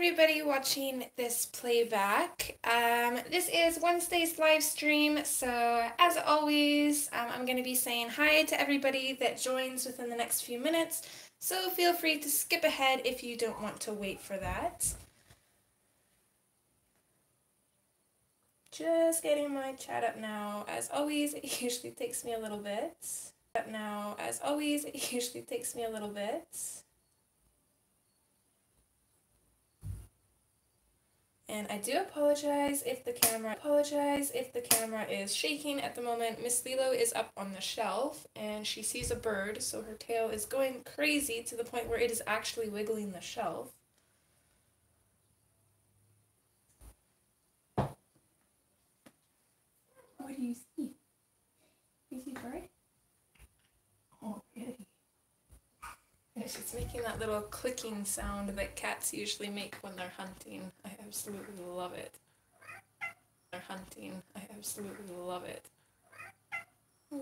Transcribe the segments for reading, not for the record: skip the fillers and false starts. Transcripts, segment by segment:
everybody watching this playback. This is Wednesday's live stream, so as always, I'm going to be saying hi to everybody that joins within the next few minutes, so feel free to skip ahead if you don't want to wait for that. Just getting my chat up now. As always, it usually takes me a little bit. And I do apologize if the camera is shaking at the moment. Miss Lilo is up on the shelf and she sees a bird, so her tail is going crazy to the point where it is actually wiggling the shelf. What do you see? You see a bird? Oh, really? She's making that little clicking sound that cats usually make when they're hunting. I absolutely love it. I absolutely love it. Yeah.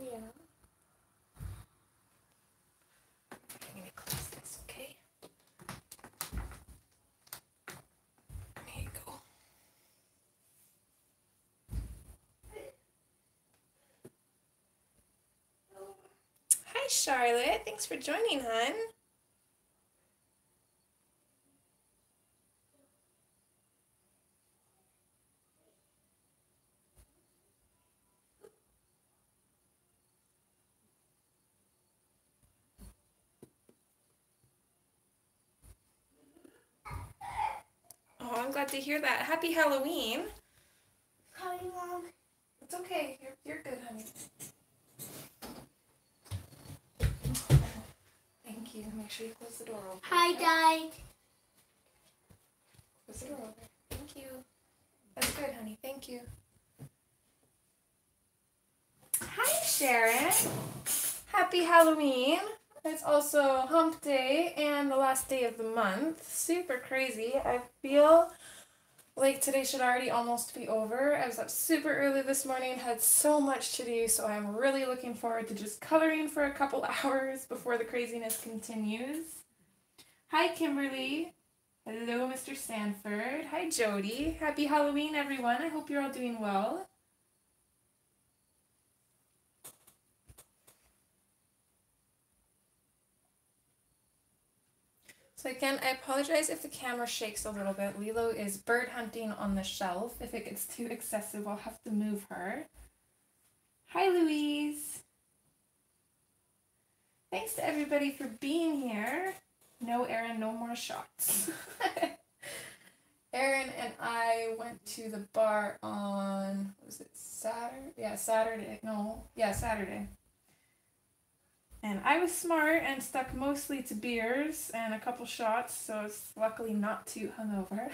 I'm gonna close this, okay? There you go. Hi, Charlotte. Thanks for joining, hon. Oh, I'm glad to hear that. Happy Halloween. Hi, Mom. It's okay. You're good, honey. Thank you. Make sure you close the door open. Hi, Dad. Close the door open. Thank you. That's good, honey. Thank you. Hi, Sharon. Happy Halloween. It's also hump day and the last day of the month. Super crazy. I feel like today should already almost be over. I was up super early this morning, had so much to do, so I'm really looking forward to just coloring for a couple hours before the craziness continues. Hi, Kimberly. Hello, Mr. Sanford. Hi, Jody. Happy Halloween, everyone. I hope you're all doing well. So again, I apologize if the camera shakes a little bit. Lilo is bird hunting on the shelf. If it gets too excessive, I'll have to move her. Hi, Louise. Thanks to everybody for being here. No, Erin, no more shots. Erin and I went to the bar on, was it Saturday? Yeah, Saturday. No, yeah, Saturday. And I was smart and stuck mostly to beers and a couple shots, so it's luckily not too hungover.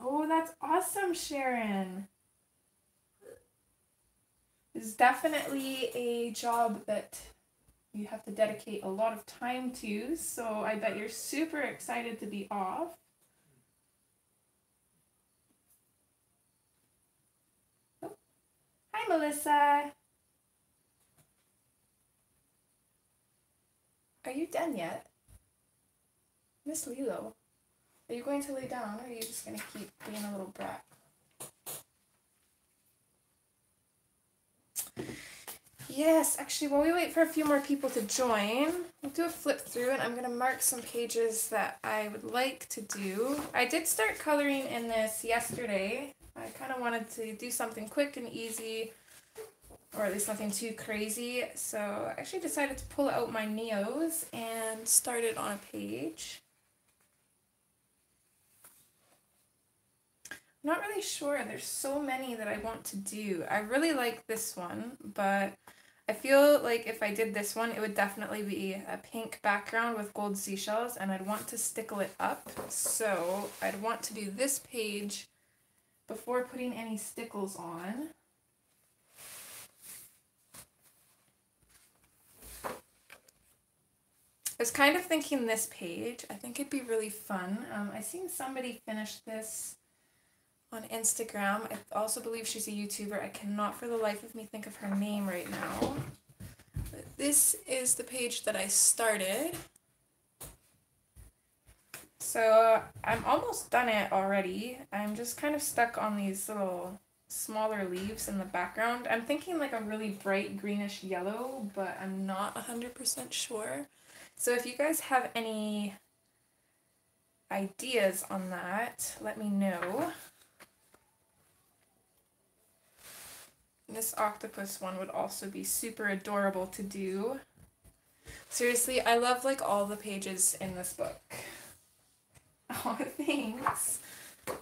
Oh, that's awesome, Sharon. It's definitely a job that you have to dedicate a lot of time to, so I bet you're super excited to be off. Oh. Hi, Melissa. Are you done yet? Miss Lilo, are you going to lay down, or are you just going to keep being a little brat? Yes, actually, while we wait for a few more people to join, we'll do a flip through, and I'm going to mark some pages that I would like to do. I did start coloring in this yesterday. I kind of wanted to do something quick and easy, or at least nothing too crazy, so I actually decided to pull out my Neos and start it on a page. I'm not really sure. There's so many that I want to do. I really like this one, but I feel like if I did this one, it would definitely be a pink background with gold seashells, and I'd want to stickle it up. So I'd want to do this page before putting any stickles on. I was kind of thinking this page. I think it'd be really fun. I seen somebody finish this on Instagram. I also believe she's a YouTuber. I cannot for the life of me think of her name right now. This is the page that I started. So I'm almost done it already. I'm just kind of stuck on these little smaller leaves in the background. I'm thinking like a really bright greenish yellow, but I'm not 100% sure. So if you guys have any ideas on that, let me know. This octopus one would also be super adorable to do. Seriously, I love like all the pages in this book. Oh, thanks. It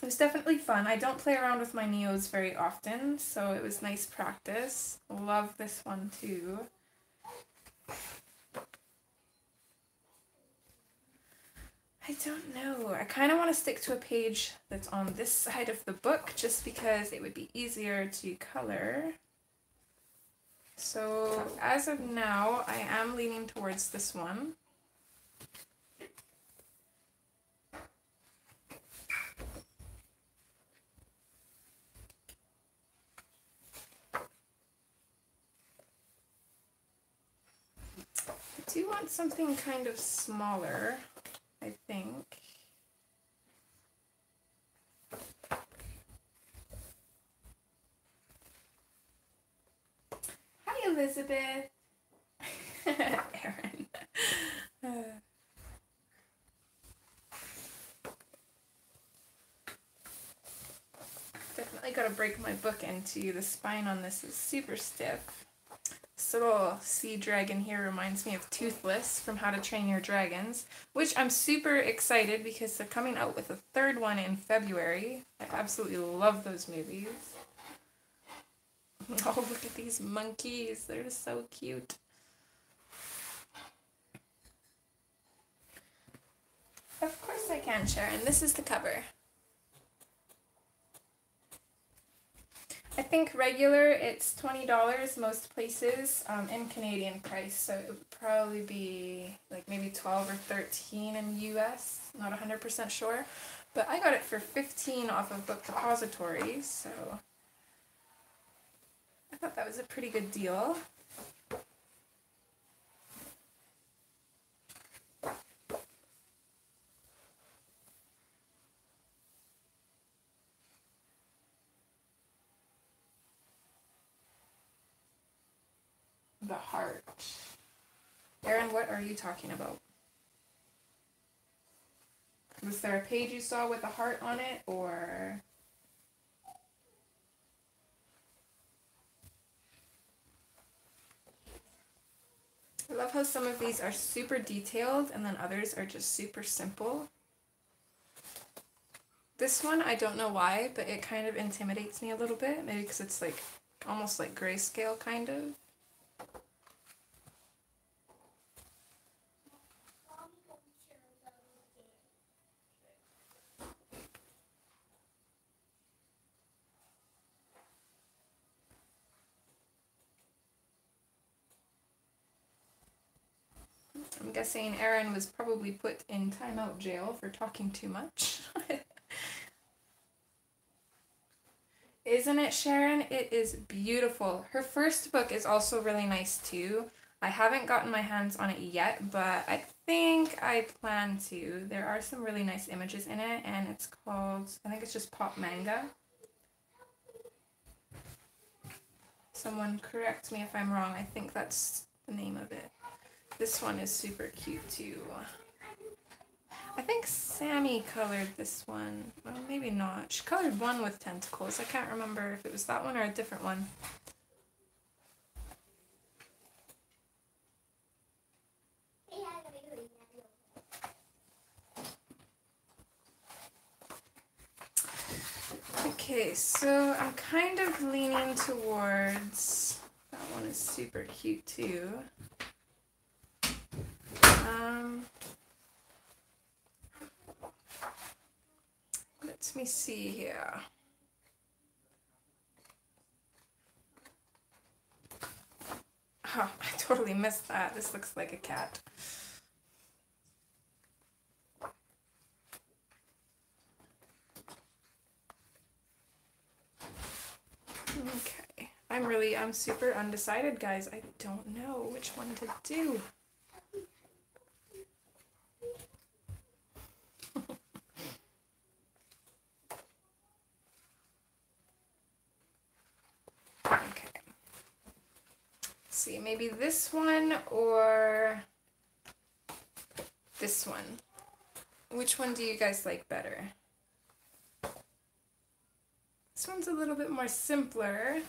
was definitely fun. I don't play around with my Neos very often, so it was nice practice. Love this one too. I don't know. I kind of want to stick to a page that's on this side of the book just because it would be easier to color. So as of now, I am leaning towards this one. I do want something kind of smaller, I think. Hi, Elizabeth. Erin. Definitely gotta break my book into. The spine on this is super stiff. This little sea dragon here reminds me of Toothless from How to Train Your Dragons, which I'm super excited because they're coming out with a third one in February. I absolutely love those movies. Oh, look at these monkeys. They're so cute. Of course I can, Sharon. This is the cover. I think regular it's $20 most places in Canadian price, so it would probably be like maybe 12 or 13 in US, not 100% sure, but I got it for 15 off of Book Depository, so I thought that was a pretty good deal. The heart. Erin, what are you talking about? Was there a page you saw with a heart on it, or? I love how some of these are super detailed and then others are just super simple. This one, I don't know why, but it kind of intimidates me a little bit. Maybe because it's like almost like grayscale kind of. I'm guessing Erin was probably put in timeout jail for talking too much. Isn't it, Sharon? It is beautiful. Her first book is also really nice too. I haven't gotten my hands on it yet, but I think I plan to. There are some really nice images in it, and it's called, I think it's just Pop Manga. Someone correct me if I'm wrong. I think that's the name of it. This one is super cute too. I think Sammy colored this one. Well, maybe not. She colored one with tentacles. I can't remember if it was that one or a different one. Okay, so I'm kind of leaning towards, that one is super cute too. Let me see here. Oh, I totally missed that. This looks like a cat. Okay. I'm super undecided, guys. I don't know which one to do. Okay. Let's see, maybe this one or this one. Which one do you guys like better? This one's a little bit more simpler.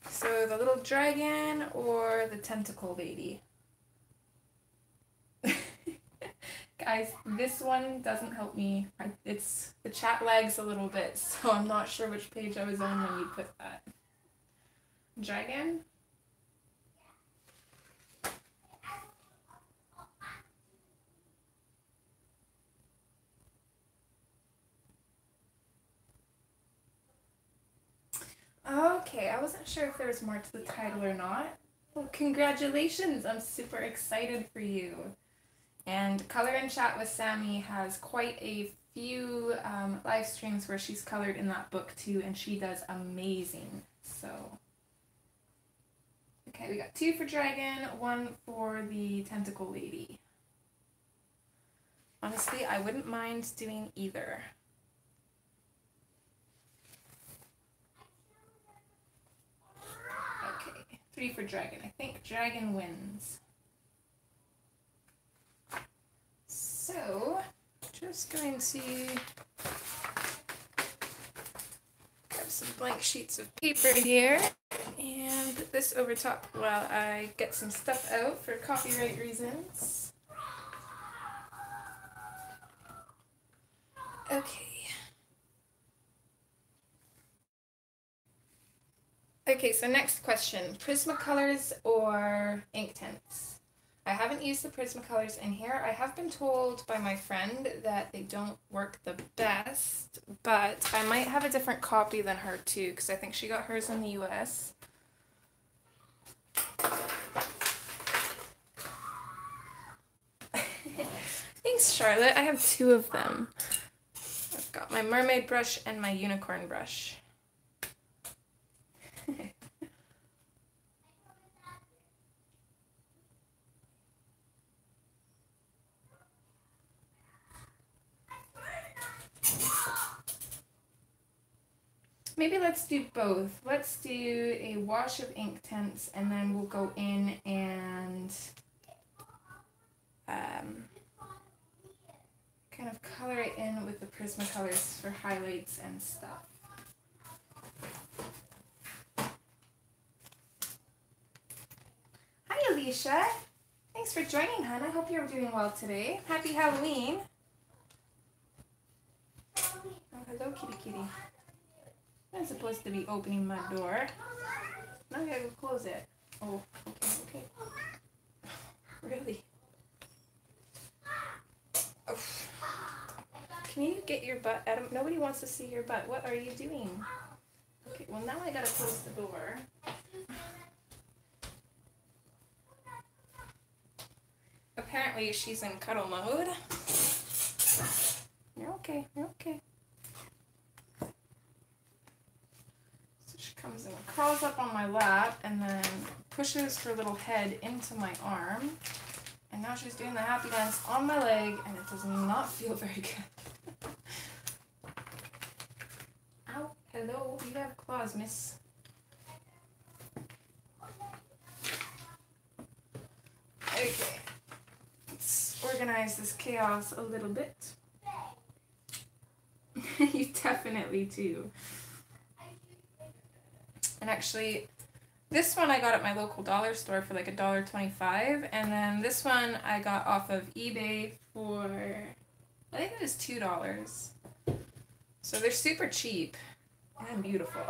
So the little dragon or the tentacle lady? Guys, this one doesn't help me. It's the chat lags a little bit, so I'm not sure which page I was on when you put that. Dragon? Okay, I wasn't sure if there was more to the title or not. Well, congratulations! I'm super excited for you. And Color and Chat with Sammy has quite a few live streams where she's colored in that book too, and she does amazing. So, okay, we got 2 for Dragon, 1 for the Tentacle Lady. Honestly, I wouldn't mind doing either. Okay, 3 for Dragon. I think Dragon wins. So, just going to grab some blank sheets of paper here and put this over top while I get some stuff out for copyright reasons. Okay. Okay, so next question, Prismacolors or Inktense? I haven't used the Prismacolors in here. I have been told by my friend that they don't work the best, but I might have a different copy than her too, because I think she got hers in the US. Thanks, Charlotte. I have 2 of them. I've got my mermaid brush and my unicorn brush. Maybe let's do both. Let's do a wash of Inktense and then we'll go in and kind of color it in with the Prismacolors for highlights and stuff. Hi Alicia! Thanks for joining, hon. I hope you're doing well today. Happy Halloween! Oh, hello, kitty kitty. I'm supposed to be opening my door. Now I gotta go close it. Oh, okay. Really? Oh. Can you get your butt out of... Nobody wants to see your butt. What are you doing? Okay, well now I gotta close the door. Apparently she's in cuddle mode. You're okay, you're okay. Comes and crawls up on my lap and then pushes her little head into my arm, and now she's doing the happy dance on my leg and it does not feel very good. Ow, hello, you have claws, miss. Okay, let's organize this chaos a little bit. You definitely do. And actually, this one I got at my local dollar store for like $1.25, and then this one I got off of eBay for, I think it was $2. So they're super cheap and beautiful.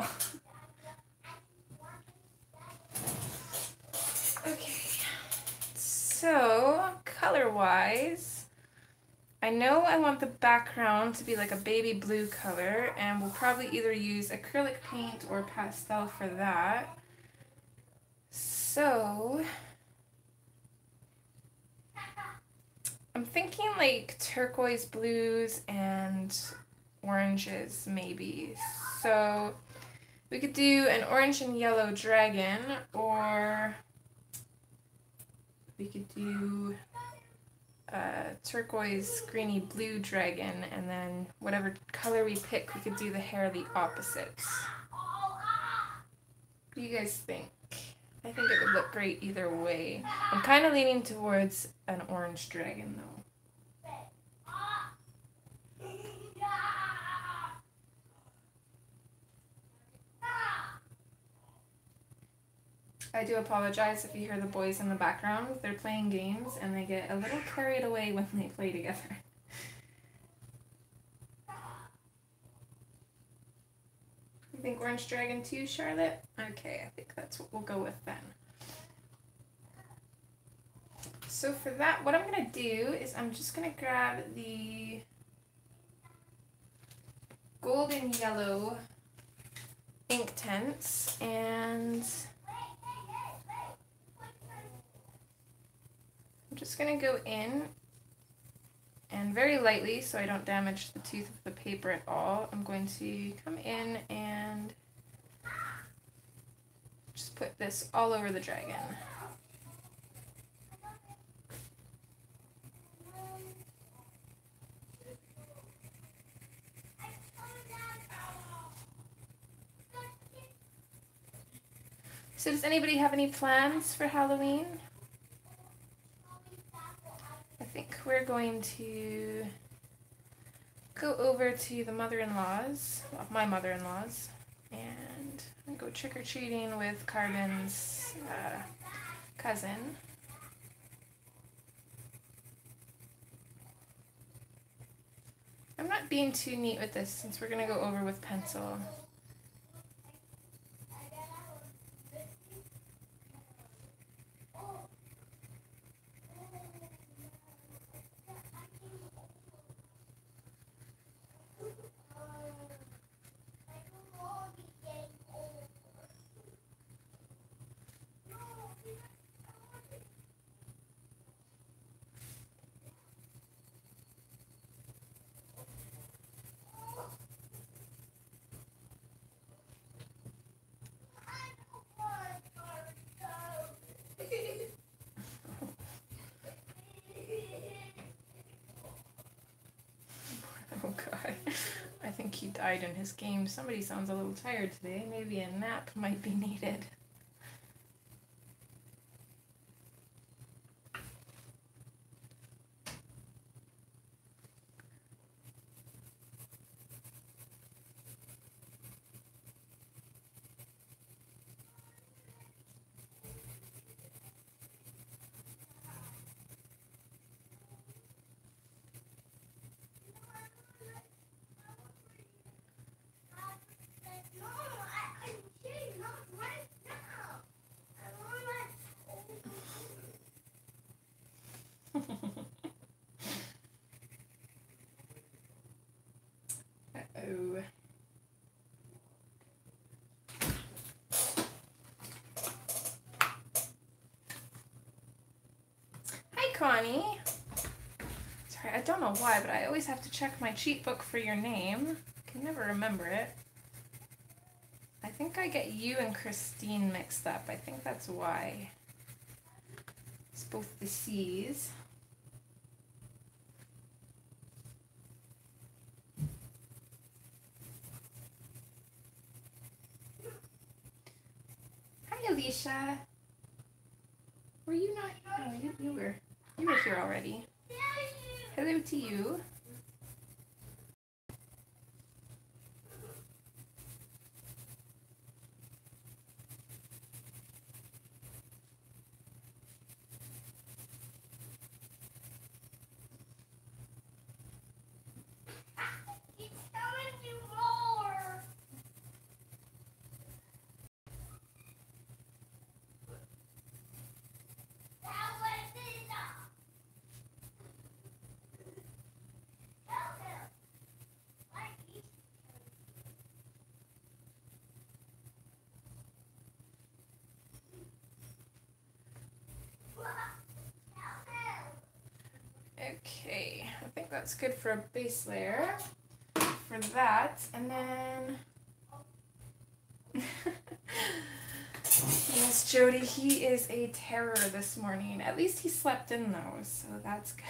Okay, so color-wise, I know I want the background to be like a baby blue color, and we'll probably either use acrylic paint or pastel for that. So I'm thinking like turquoise blues and oranges maybe. So we could do an orange and yellow dragon, or we could do a turquoise greeny blue dragon, and then whatever color we pick, we could do the hair the opposites. What do you guys think? I think it would look great either way. I'm kind of leaning towards an orange dragon though. I do apologize if you hear the boys in the background. They're playing games and they get a little carried away when they play together. You think orange dragon too, Charlotte? Okay, I think that's what we'll go with then. So for that, what I'm going to do is I'm just going to grab the golden yellow ink tints, and I'm just going to go in and very lightly, so I don't damage the tooth of the paper at all. I'm going to come in and just put this all over the dragon. So does anybody have any plans for Halloween? I think we're going to go over to the mother-in-law's, well, my mother-in-law's, and go trick-or-treating with Carbon's cousin. I'm not being too neat with this since we're going to go over with pencil. Oh god, I think he died in his game. Somebody sounds a little tired today. Maybe a nap might be needed. Uh-oh. Hi, Connie. Sorry, I don't know why, but I always have to check my cheat book for your name. I can never remember it. I think I get you and Christine mixed up. I think that's why. It's both the C's. Hi, Alicia. Were you not? Oh, you were here already. Hello to you. that's good for a base layer for that. And then yes, Jody, he is a terror this morning. At least he slept in though, so that's good.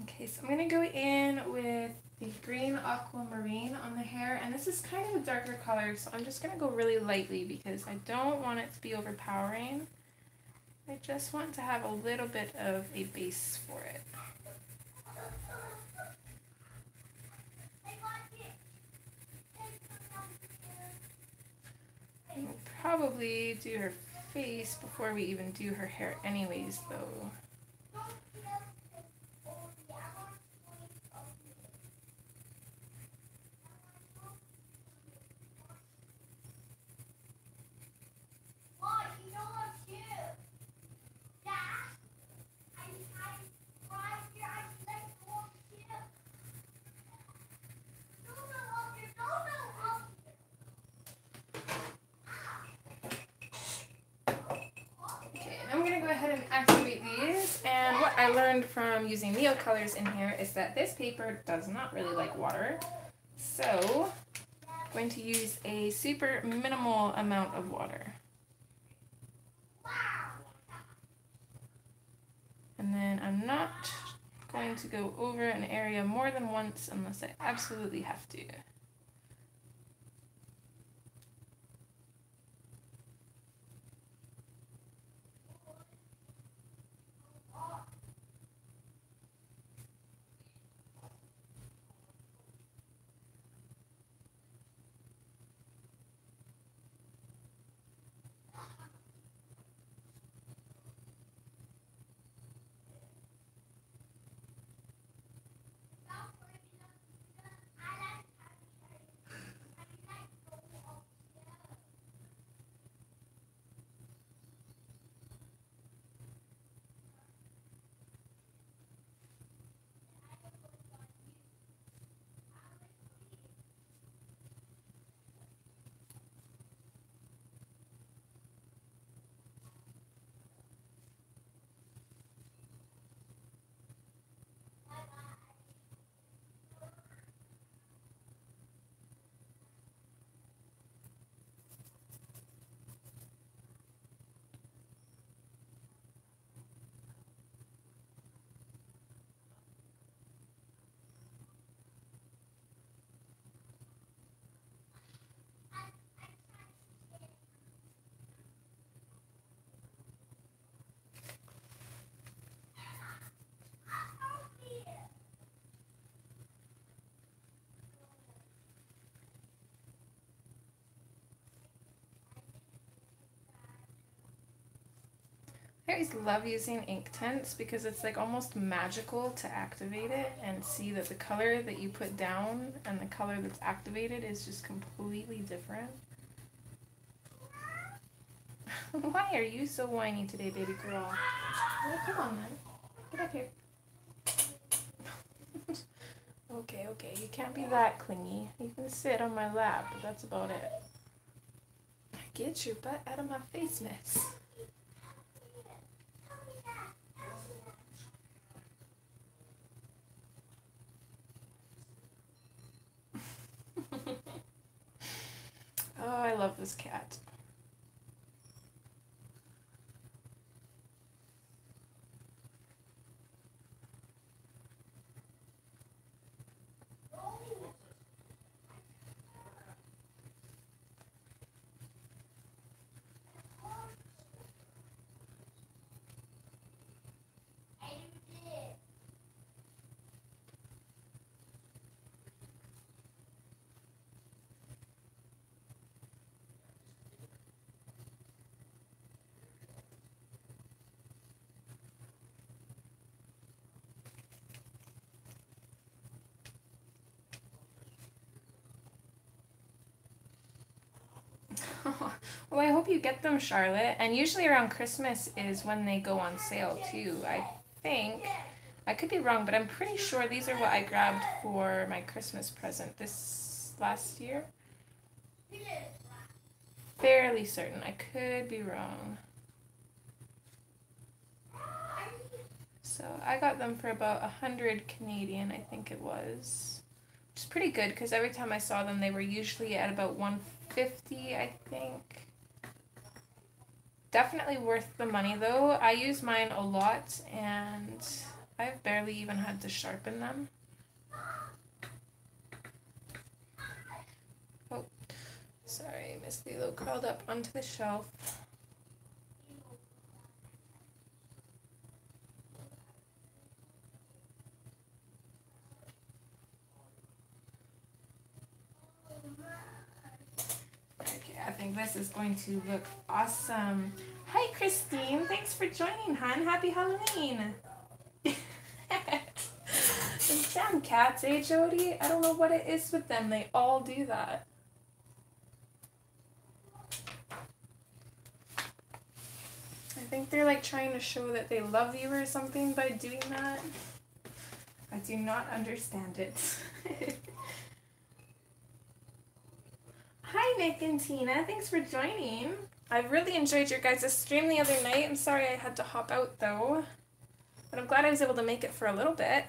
Okay, so I'm going to go in with the green aquamarine on the hair, and this is kind of a darker color, so I'm just going to go really lightly because I don't want it to be overpowering. I just want to have a little bit of a base for it. We'll probably do her face before we even do her hair anyways, though. Activate these, and what I learned from using Neo colors in here is that this paper does not really like water, so I'm going to use a super minimal amount of water. And then I'm not going to go over an area more than once unless I absolutely have to. I always love using ink tints because it's like almost magical to activate it and see that the color that you put down and the color that's activated is just completely different. Why are you so whiny today, baby girl? Well, come on then. Get up here. Okay, you can't be that clingy. You can sit on my lap, but that's about it. Get your butt out of my face, miss. Oh, I love this cat. Well, I hope you get them, Charlotte. And usually around Christmas is when they go on sale too. I think, I could be wrong, but I'm pretty sure these are what I grabbed for my Christmas present this last year. Fairly certain. I could be wrong. So So I got them for about 100 Canadian, I think it was. Which is pretty good because every time I saw them they were usually at about 150, I think. Definitely worth the money though. I use mine a lot and I've barely even had to sharpen them. Oh, sorry, Miss Lilo curled up onto the shelf. I think this is going to look awesome. Hi, Christine. Thanks for joining, hon. Happy Halloween. Those damn cats, eh, Jody? I don't know what it is with them. They all do that. I think they're like trying to show that they love you or something by doing that. I do not understand it. Hi, Nick and Tina. Thanks for joining. I really enjoyed your guys' stream the other night. I'm sorry I had to hop out, though. But I'm glad I was able to make it for a little bit.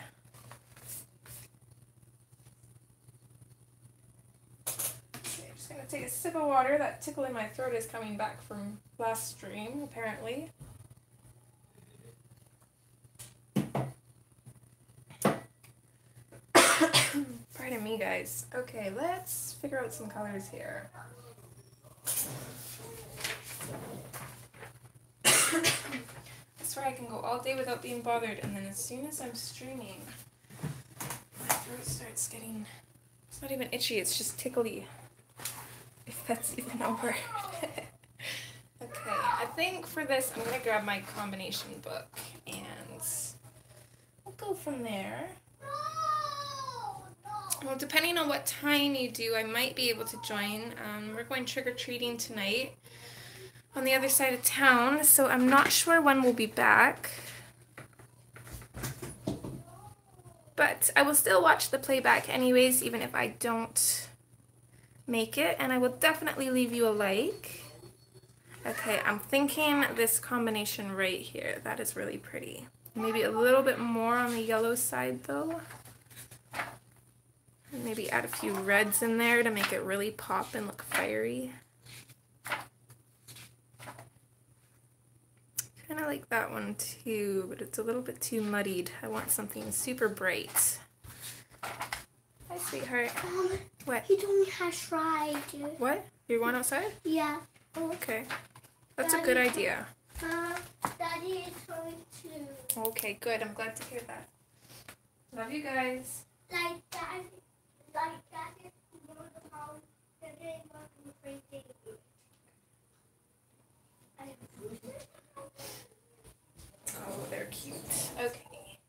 Okay, I'm just going to take a sip of water. That tickle in my throat is coming back from last stream, apparently. Pardon me, guys. Okay, let's figure out some colors here. I swear I can go all day without being bothered, and then as soon as I'm streaming, my throat starts getting, it's not even itchy, it's just tickly. If that's even a word. Okay, I think for this I'm going to grab my combination book, and we'll go from there. Well, depending on what time you do, I might be able to join. We're going trick-or-treating tonight on the other side of town, so I'm not sure when we'll be back. But I will still watch the playback anyways, even if I don't make it, and I will definitely leave you a like. Okay, I'm thinking this combination right here. That is really pretty. Maybe a little bit more on the yellow side, though. Maybe add a few reds in there to make it really pop and look fiery. Kind of like that one too, but it's a little bit too muddied. I want something super bright. Hi, sweetheart. What? He told me outside. What? You want outside? Yeah. Oh, okay. That's a good idea. Daddy is going to. Okay, good. I'm glad to hear that. Love you guys. Like that. Like that is one of the house. They're getting one from the free thing. Oh, they're cute. Okay.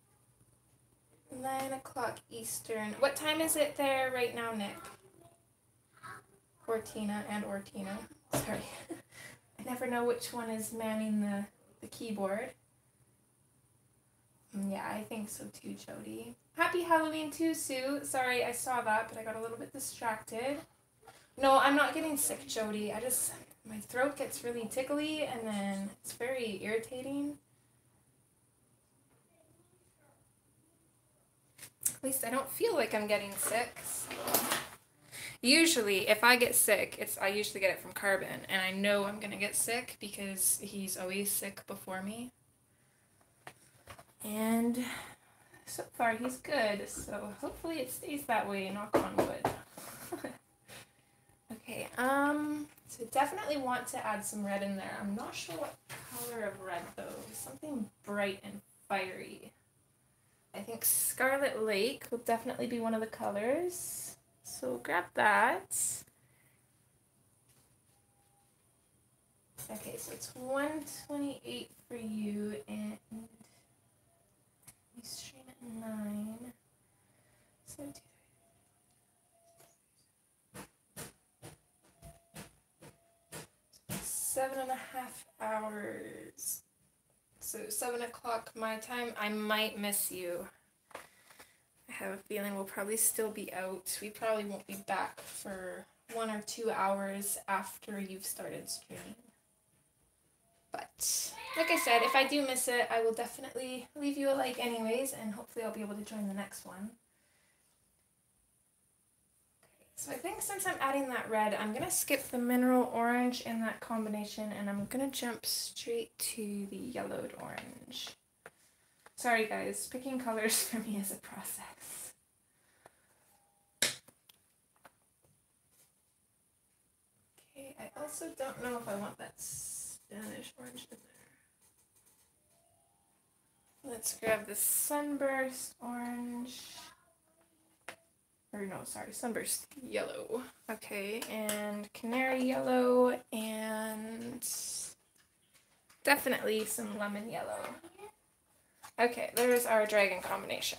9 o'clock Eastern. What time is it there right now, Nick? Or Tina and or Tina. Sorry. I never know which one is manning the keyboard. Yeah, I think so too, Jody. Happy Halloween too, Sue. Sorry, I saw that, but I got a little bit distracted. No, I'm not getting sick, Jody. My throat gets really tickly, and then it's very irritating. At least I don't feel like I'm getting sick. So. Usually, if I get sick, I usually get it from Carbon, and I know I'm gonna get sick because he's always sick before me. And so far he's good, so hopefully it stays that way, knock on wood. Okay, so definitely want to add some red in there. I'm not sure what color of red though, something bright and fiery. I think Scarlet Lake will definitely be one of the colors, so grab that. Okay, so it's 128 for you, and we stream at 9. 7, 2, 3. 7.5 hours. So 7 o'clock my time. I might miss you. I have a feeling we'll probably still be out. We probably won't be back for 1 or 2 hours after you've started streaming. But like I said, if I do miss it, I will definitely leave you a like anyways, and hopefully I'll be able to join the next one. So I think since I'm adding that red, I'm going to skip the mineral orange in that combination, and I'm going to jump straight to the yellowed orange. Sorry guys, picking colors for me is a process. Okay, I also don't know if I want that Spanish orange in there. Let's grab the sunburst orange. Or no, sorry, sunburst yellow. Okay, and canary yellow, and definitely some lemon yellow. Okay, there's our dragon combination.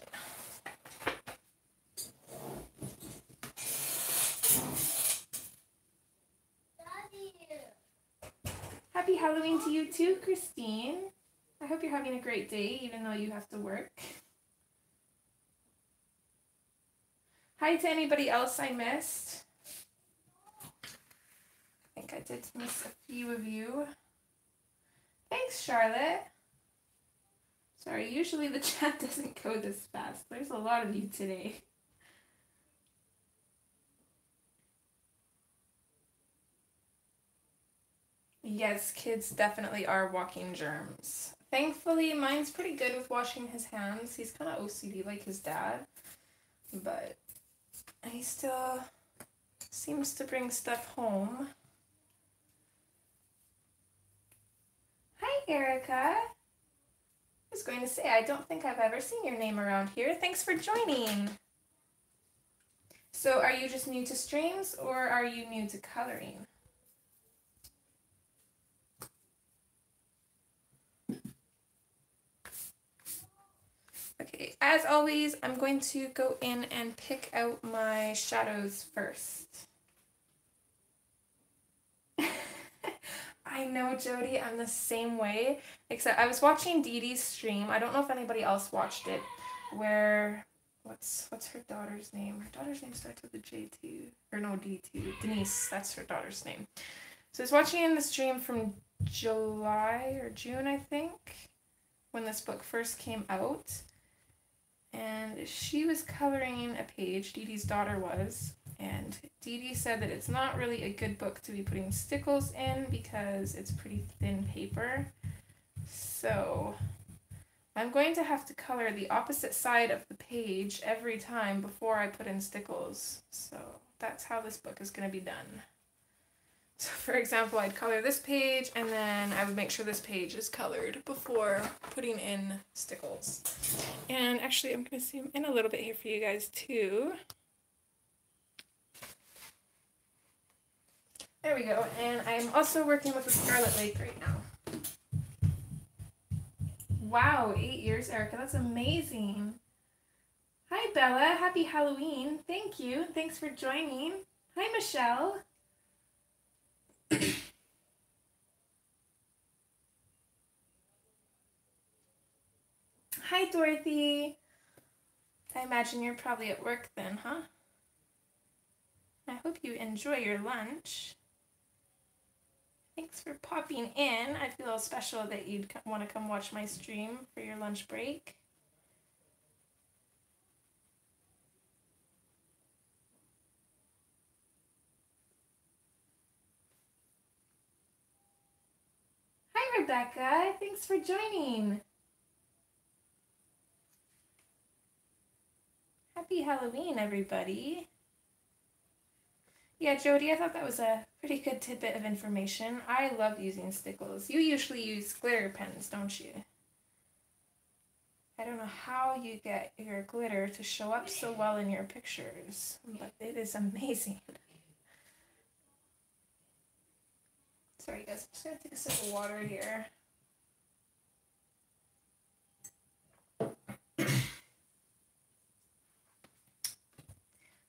Happy Halloween to you too, Christine. I hope you're having a great day, even though you have to work. Hi to anybody else I missed. I think I did miss a few of you. Thanks, Charlotte. Sorry, usually the chat doesn't go this fast. There's a lot of you today. Yes, kids definitely are walking germs. Thankfully, mine's pretty good with washing his hands. He's kind of OCD like his dad, but he still seems to bring stuff home. Hi, Erica. I was going to say, I don't think I've ever seen your name around here. Thanks for joining. So are you just new to streams, or are you new to coloring? Okay, as always, I'm going to go in and pick out my shadows first. I know, Jody, I'm the same way, except I was watching Dee Dee's stream. I don't know if anybody else watched it, where, what's her daughter's name? Her daughter's name starts with a J too, or no, D too. Denise, that's her daughter's name. So I was watching the stream from July or June, I think, when this book first came out. And she was coloring a page, Dee Dee's daughter was, and Dee Dee said that it's not really a good book to be putting stickles in because it's pretty thin paper. So I'm going to have to color the opposite side of the page every time before I put in stickles. So that's how this book is going to be done. So for example, I'd color this page, and then I would make sure this page is colored before putting in stickles. And actually, I'm going to zoom in a little bit here for you guys too. There we go. And I'm also working with the Scarlet Lake right now. Wow, 8 years, Erica. That's amazing. Hi, Bella. Happy Halloween. Thank you. Thanks for joining. Hi, Michelle. Hi, Dorothy. I imagine you're probably at work then, huh? I hope you enjoy your lunch. Thanks for popping in. I feel special that you'd want to come watch my stream for your lunch break. Hi, Rebecca. Thanks for joining. Happy Halloween, everybody. Yeah, Jody, I thought that was a pretty good tidbit of information. I love using stickles. You usually use glitter pens, don't you? I don't know how you get your glitter to show up so well in your pictures, but it is amazing. Sorry guys, I'm just gonna take a sip of water here.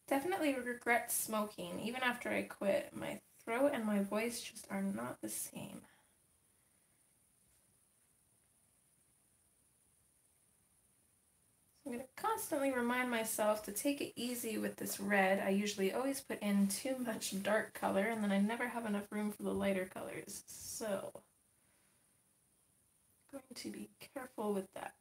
Definitely regret smoking. Even after I quit, my throat and my voice just are not the same. I'm going to constantly remind myself to take it easy with this red. I usually always put in too much dark color, and then I never have enough room for the lighter colors. So going to be careful with that.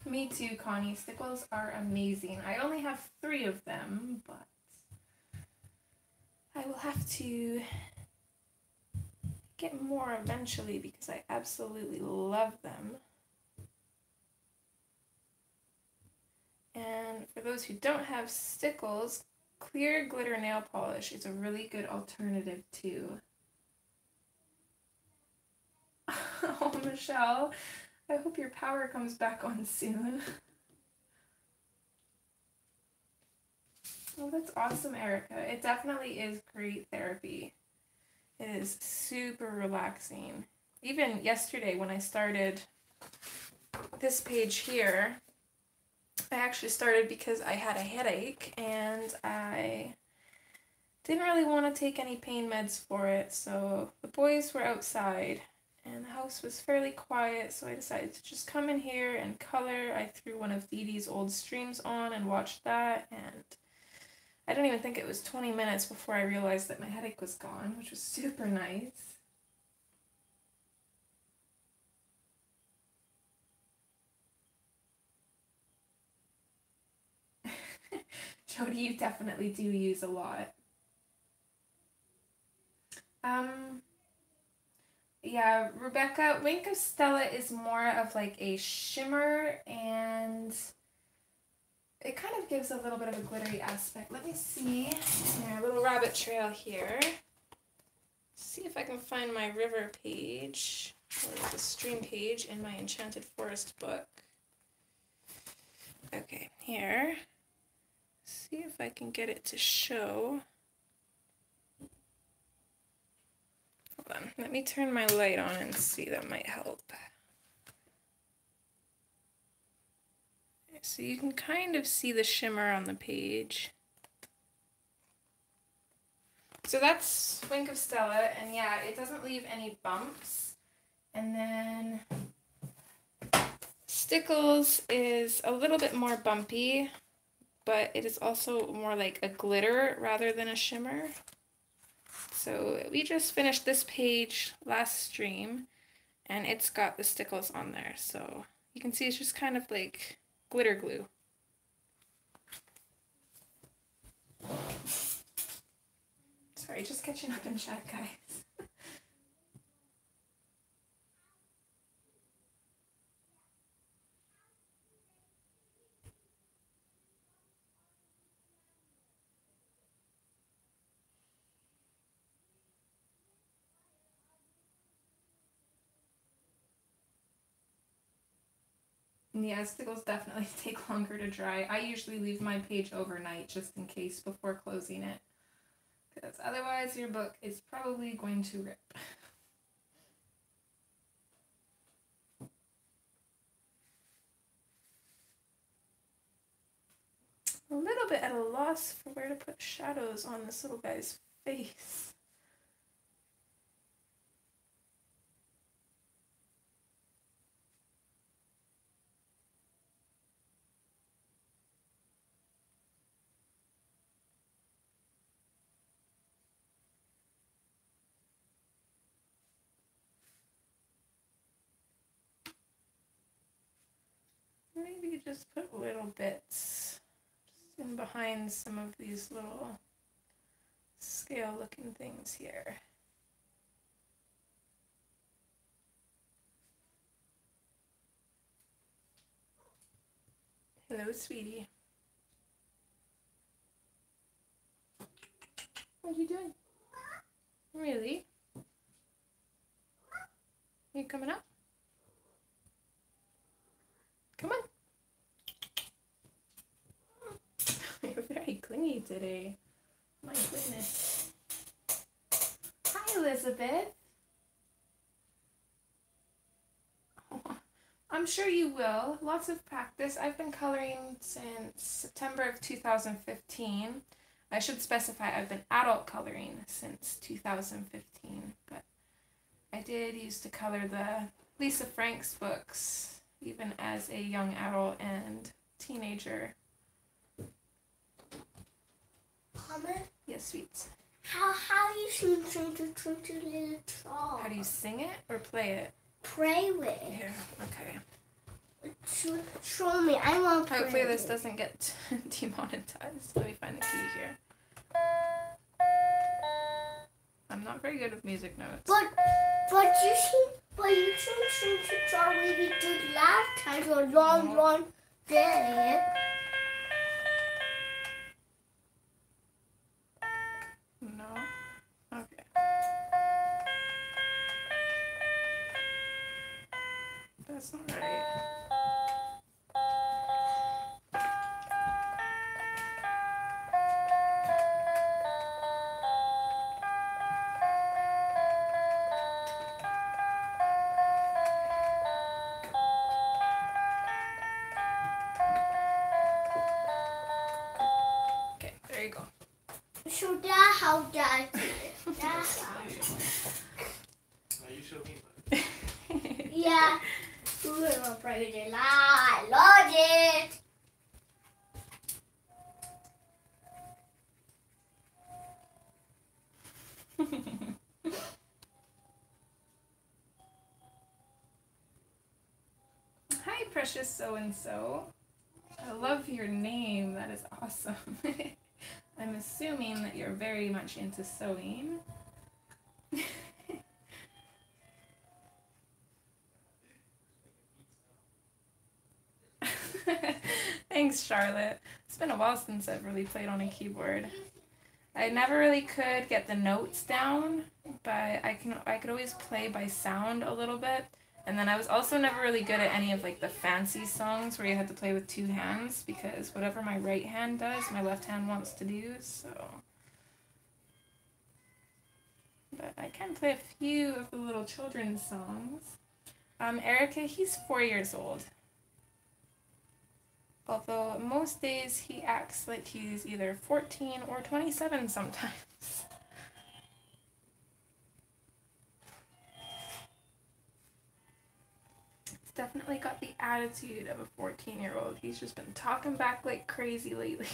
Me too, Connie. Stickles are amazing. I only have 3 of them, but I will have to get more eventually because I absolutely love them. And for those who don't have stickles, clear glitter nail polish is a really good alternative too. Oh, Michelle, I hope your power comes back on soon. Oh, that's awesome, Erica. It definitely is great therapy. It is super relaxing. Even yesterday when I started this page here, I actually started because I had a headache and I didn't really want to take any pain meds for it, so the boys were outside and the house was fairly quiet, so I decided to just come in here and color. I threw one of Dee Dee's old streams on and watched that, and I don't even think it was 20 minutes before I realized that my headache was gone, which was super nice. Jody, you definitely do use a lot. Yeah, Rebecca, Wink of Stella is more of like a shimmer, and it kind of gives a little bit of a glittery aspect. Let me see. Here, a little rabbit trail here. See if I can find my river page, or the stream page in my Enchanted Forest book. Okay, here. See if I can get it to show. Hold on, let me turn my light on and see, that might help. So you can kind of see the shimmer on the page. So that's Wink of Stella, and yeah, it doesn't leave any bumps. And then Stickles is a little bit more bumpy, but it is also more like a glitter rather than a shimmer. So we just finished this page last stream, and it's got the Stickles on there. So you can see it's just kind of like glitter glue. Sorry, just catching up in chat, guys. Yeah, Stickles definitely take longer to dry. I usually leave my page overnight just in case before closing it, because otherwise your book is probably going to rip. A little bit at a loss for where to put shadows on this little guy's face. Maybe just put little bits just in behind some of these little scale looking things here. Hello, sweetie. What are you doing? Really? Are you coming up? Come on. You're very clingy today. My goodness. Elizabeth. I'm sure you will. Lots of practice. I've been coloring since September of 2015. I should specify I've been adult coloring since 2015, but I did used to color the Lisa Franks books even as a young adult and teenager. Mama? Yes, sweets. How do you sing little song? How do you sing it or play it? Pray with. Here, okay. Show me. I want to pray. Hopefully this doesn't get demonetized. Let me find the key here. I'm not very good with music notes. But you sing song we did last time for a long day. No? Okay. That's not right. Okay, there you go. So that's how that is. That's how. You show me. Yeah. We're gonna pray with it. I love it. Hi, precious so-and-so. I love your name. That is awesome. I'm assuming that you're very much into sewing. Thanks, Charlotte. It's been a while since I've really played on a keyboard. I never really could get the notes down, but I could always play by sound a little bit. And then I was also never really good at any of like the fancy songs where you had to play with two hands, because whatever my right hand does, my left hand wants to do, so. But I can play a few of the little children's songs. Erica, he's 4 years old. Although most days he acts like he's either 14 or 27 sometimes. He's definitely got the attitude of a 14-year-old. He's just been talking back like crazy lately.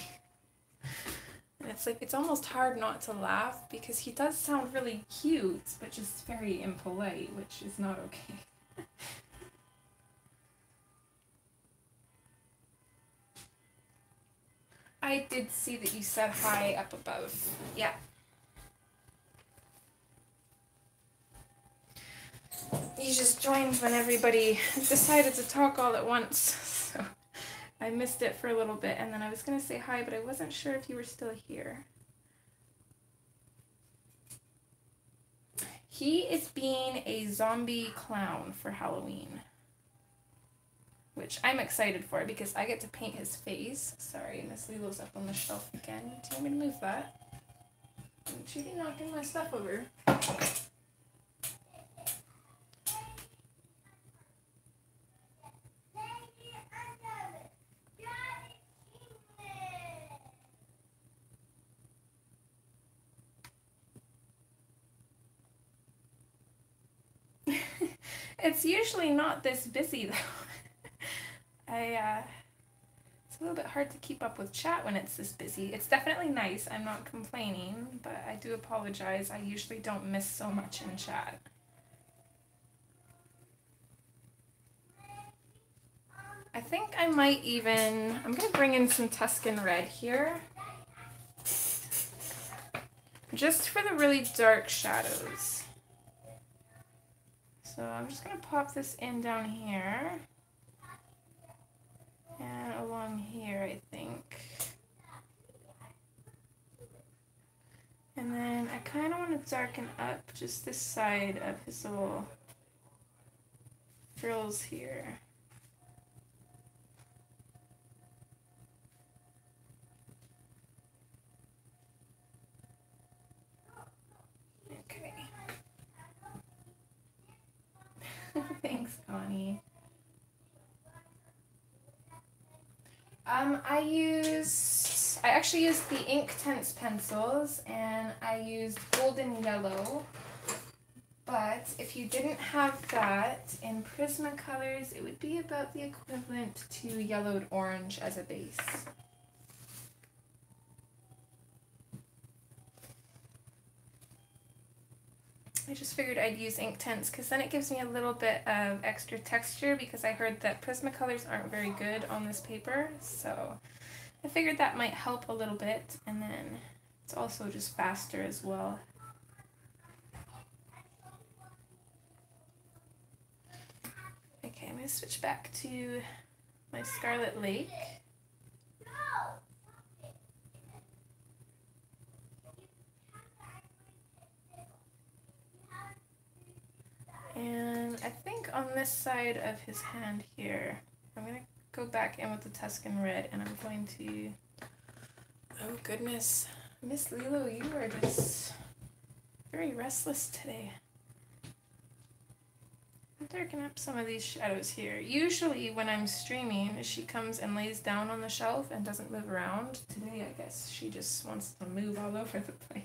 And it's like, it's almost hard not to laugh because he does sound really cute, but just very impolite, which is not okay. I did see that you said hi up above. Yeah. You just joined when everybody decided to talk all at once, so I missed it for a little bit, and then I was going to say hi, but I wasn't sure if you were still here. He is being a zombie clown for Halloween, which I'm excited for because I get to paint his face. Sorry, Miss Lilo's up on the shelf again. Do you want me to move that? Don't you be knocking my stuff over. It's usually not this busy though. It's a little bit hard to keep up with chat when it's this busy. It's definitely nice, I'm not complaining, but I do apologize. I usually don't miss so much in chat. I think I might even, I'm going to bring in some Tuscan Red here. Just for the really dark shadows. So I'm just going to pop this in down here. And along here, I think. And then I kind of want to darken up just this side of his little frills here. Okay. Thanks, Connie. I actually used the Inktense pencils, and I used golden yellow. But if you didn't have that, in Prismacolors, it would be about the equivalent to yellowed orange as a base. I just figured I'd use Inktense because then it gives me a little bit of extra texture, because I heard that Prismacolors aren't very good on this paper, so I figured that might help a little bit, and then it's also just faster as well. Okay, I'm going to switch back to my Scarlet Lake. And I think on this side of his hand here, I'm going to go back in with the Tuscan Red, and I'm going to... Oh goodness, Miss Lilo, you are just very restless today. I'll darken up some of these shadows here. Usually when I'm streaming, she comes and lays down on the shelf and doesn't move around. Today, I guess she just wants to move all over the place.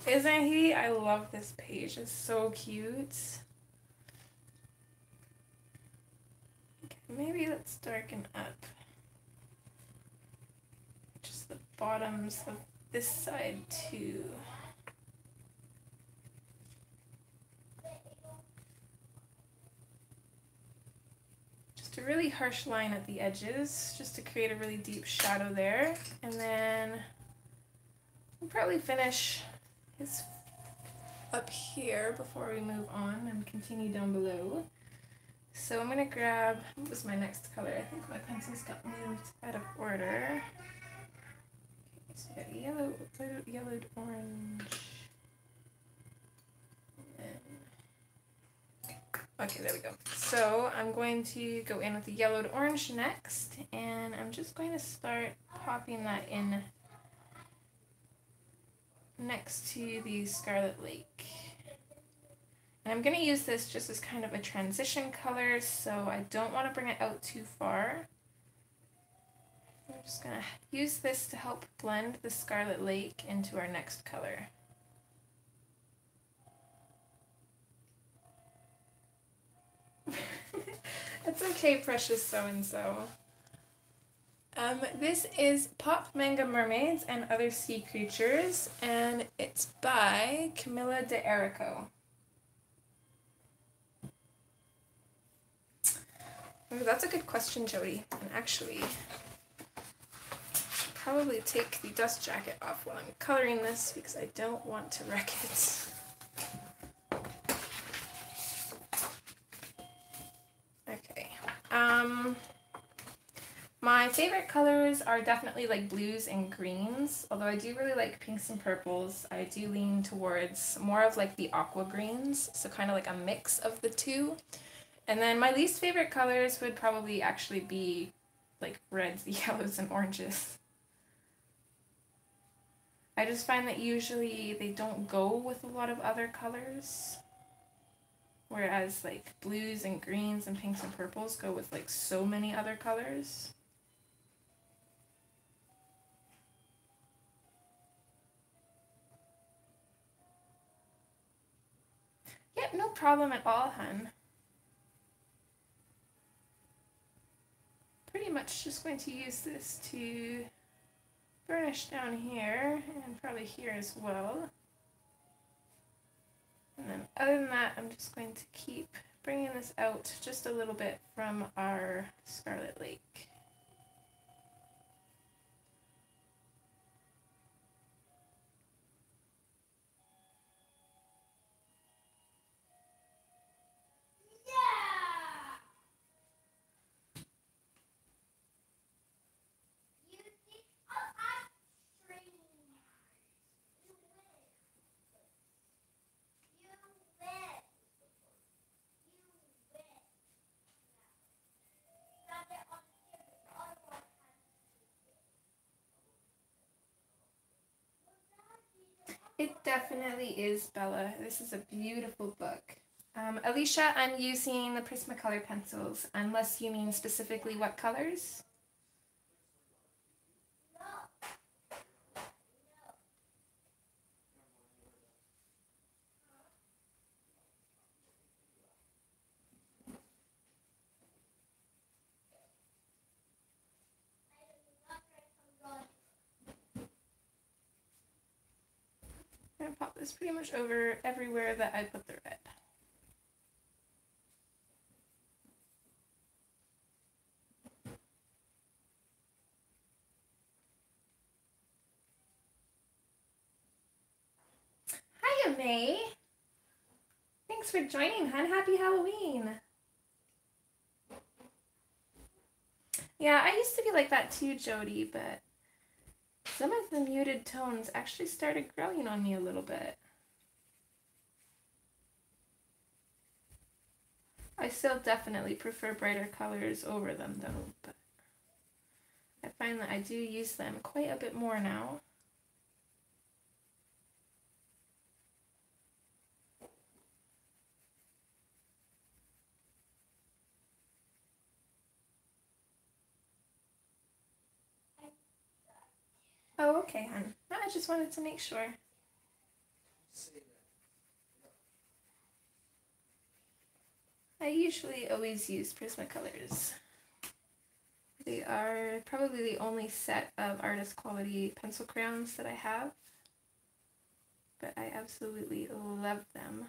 Isn't he? I love this page. It's so cute. Okay, maybe let's darken up just the bottoms of this side too. Just a really harsh line at the edges, just to create a really deep shadow there. And then we'll probably finish his up here before we move on and continue down below. So I'm going to grab, what was my next color? I think my pencils got moved out of order. Okay, so we got yellow, yellowed orange. Okay, there we go. So I'm going to go in with the yellowed orange next, and I'm just going to start popping that in next to the Scarlet Lake. And I'm going to use this just as kind of a transition color, so I don't want to bring it out too far. I'm just going to use this to help blend the Scarlet Lake into our next color. It's okay, precious so-and-so. This is Pop Manga Mermaids and Other Sea Creatures, and it's by Camilla de Erico. Oh, that's a good question, Jody. And actually, I should probably take the dust jacket off while I'm coloring this because I don't want to wreck it. Okay. My favorite colors are definitely like blues and greens, although I do really like pinks and purples. I do lean towards more of like the aqua greens, so kind of like a mix of the two. And then my least favorite colors would probably actually be like reds, yellows, and oranges. I just find that usually they don't go with a lot of other colors. Whereas like blues and greens and pinks and purples go with like so many other colors. Yep, no problem at all, hun. Pretty much just going to use this to burnish down here and probably here as well. And then other than that, I'm just going to keep bringing this out just a little bit from our Scarlet Lake. definitely is, Bella. This is a beautiful book. Alicia, I'm using the Prismacolor pencils, unless you mean specifically what colors. I'm going to pop this pretty much over everywhere that I put the red. Hiya, May. Thanks for joining, hun. Happy Halloween. Yeah, I used to be like that too, Jody, but some of the muted tones actually started growing on me a little bit. I still definitely prefer brighter colors over them though, but I find that I do use them quite a bit more now. Oh, okay, hon. I just wanted to make sure. I usually always use Prismacolors. They are probably the only set of artist quality pencil crayons that I have, but I absolutely love them.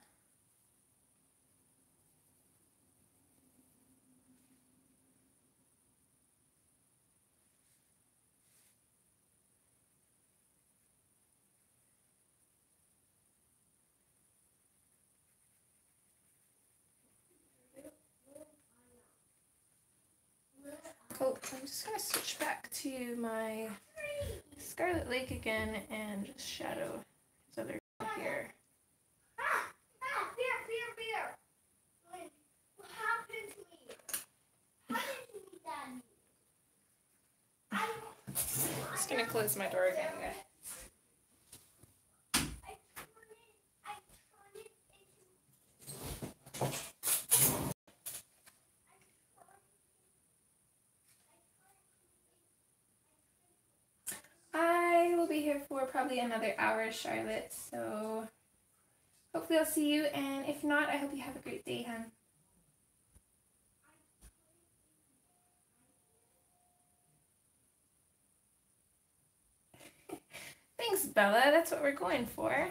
Oh, I'm just going to switch back to my Scarlet Lake again and just shadow his other here. Beer. Wait, what happened to me? What happened to me, Daddy? I'm just going to close my door again, guys. I will be here for probably another hour, Charlotte, so hopefully I'll see you, and if not, I hope you have a great day, hun. Thanks, Bella. That's what we're going for.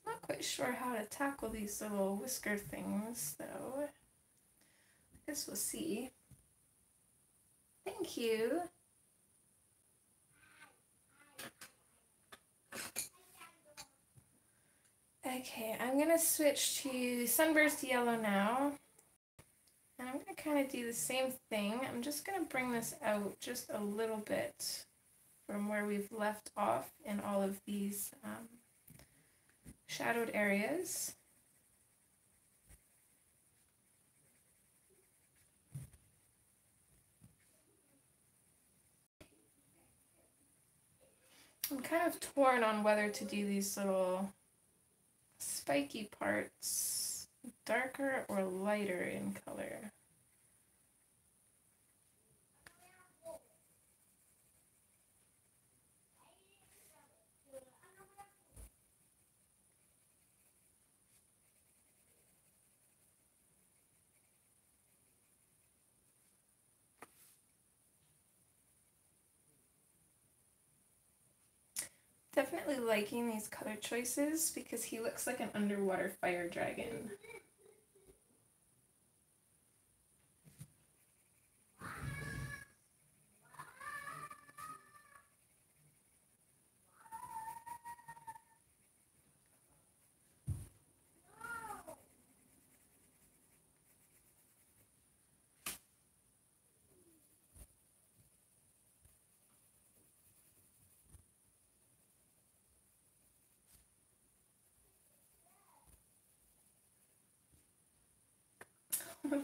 Not quite sure how to tackle these little whisker things, though. I guess we'll see. Thank you. Okay, I'm gonna switch to Sunburst Yellow now. And I'm gonna kind of do the same thing. I'm just gonna bring this out just a little bit from where we've left off in all of these shadowed areas. I'm kind of torn on whether to do these little spiky parts darker or lighter in color. Definitely liking these color choices because he looks like an underwater fire dragon.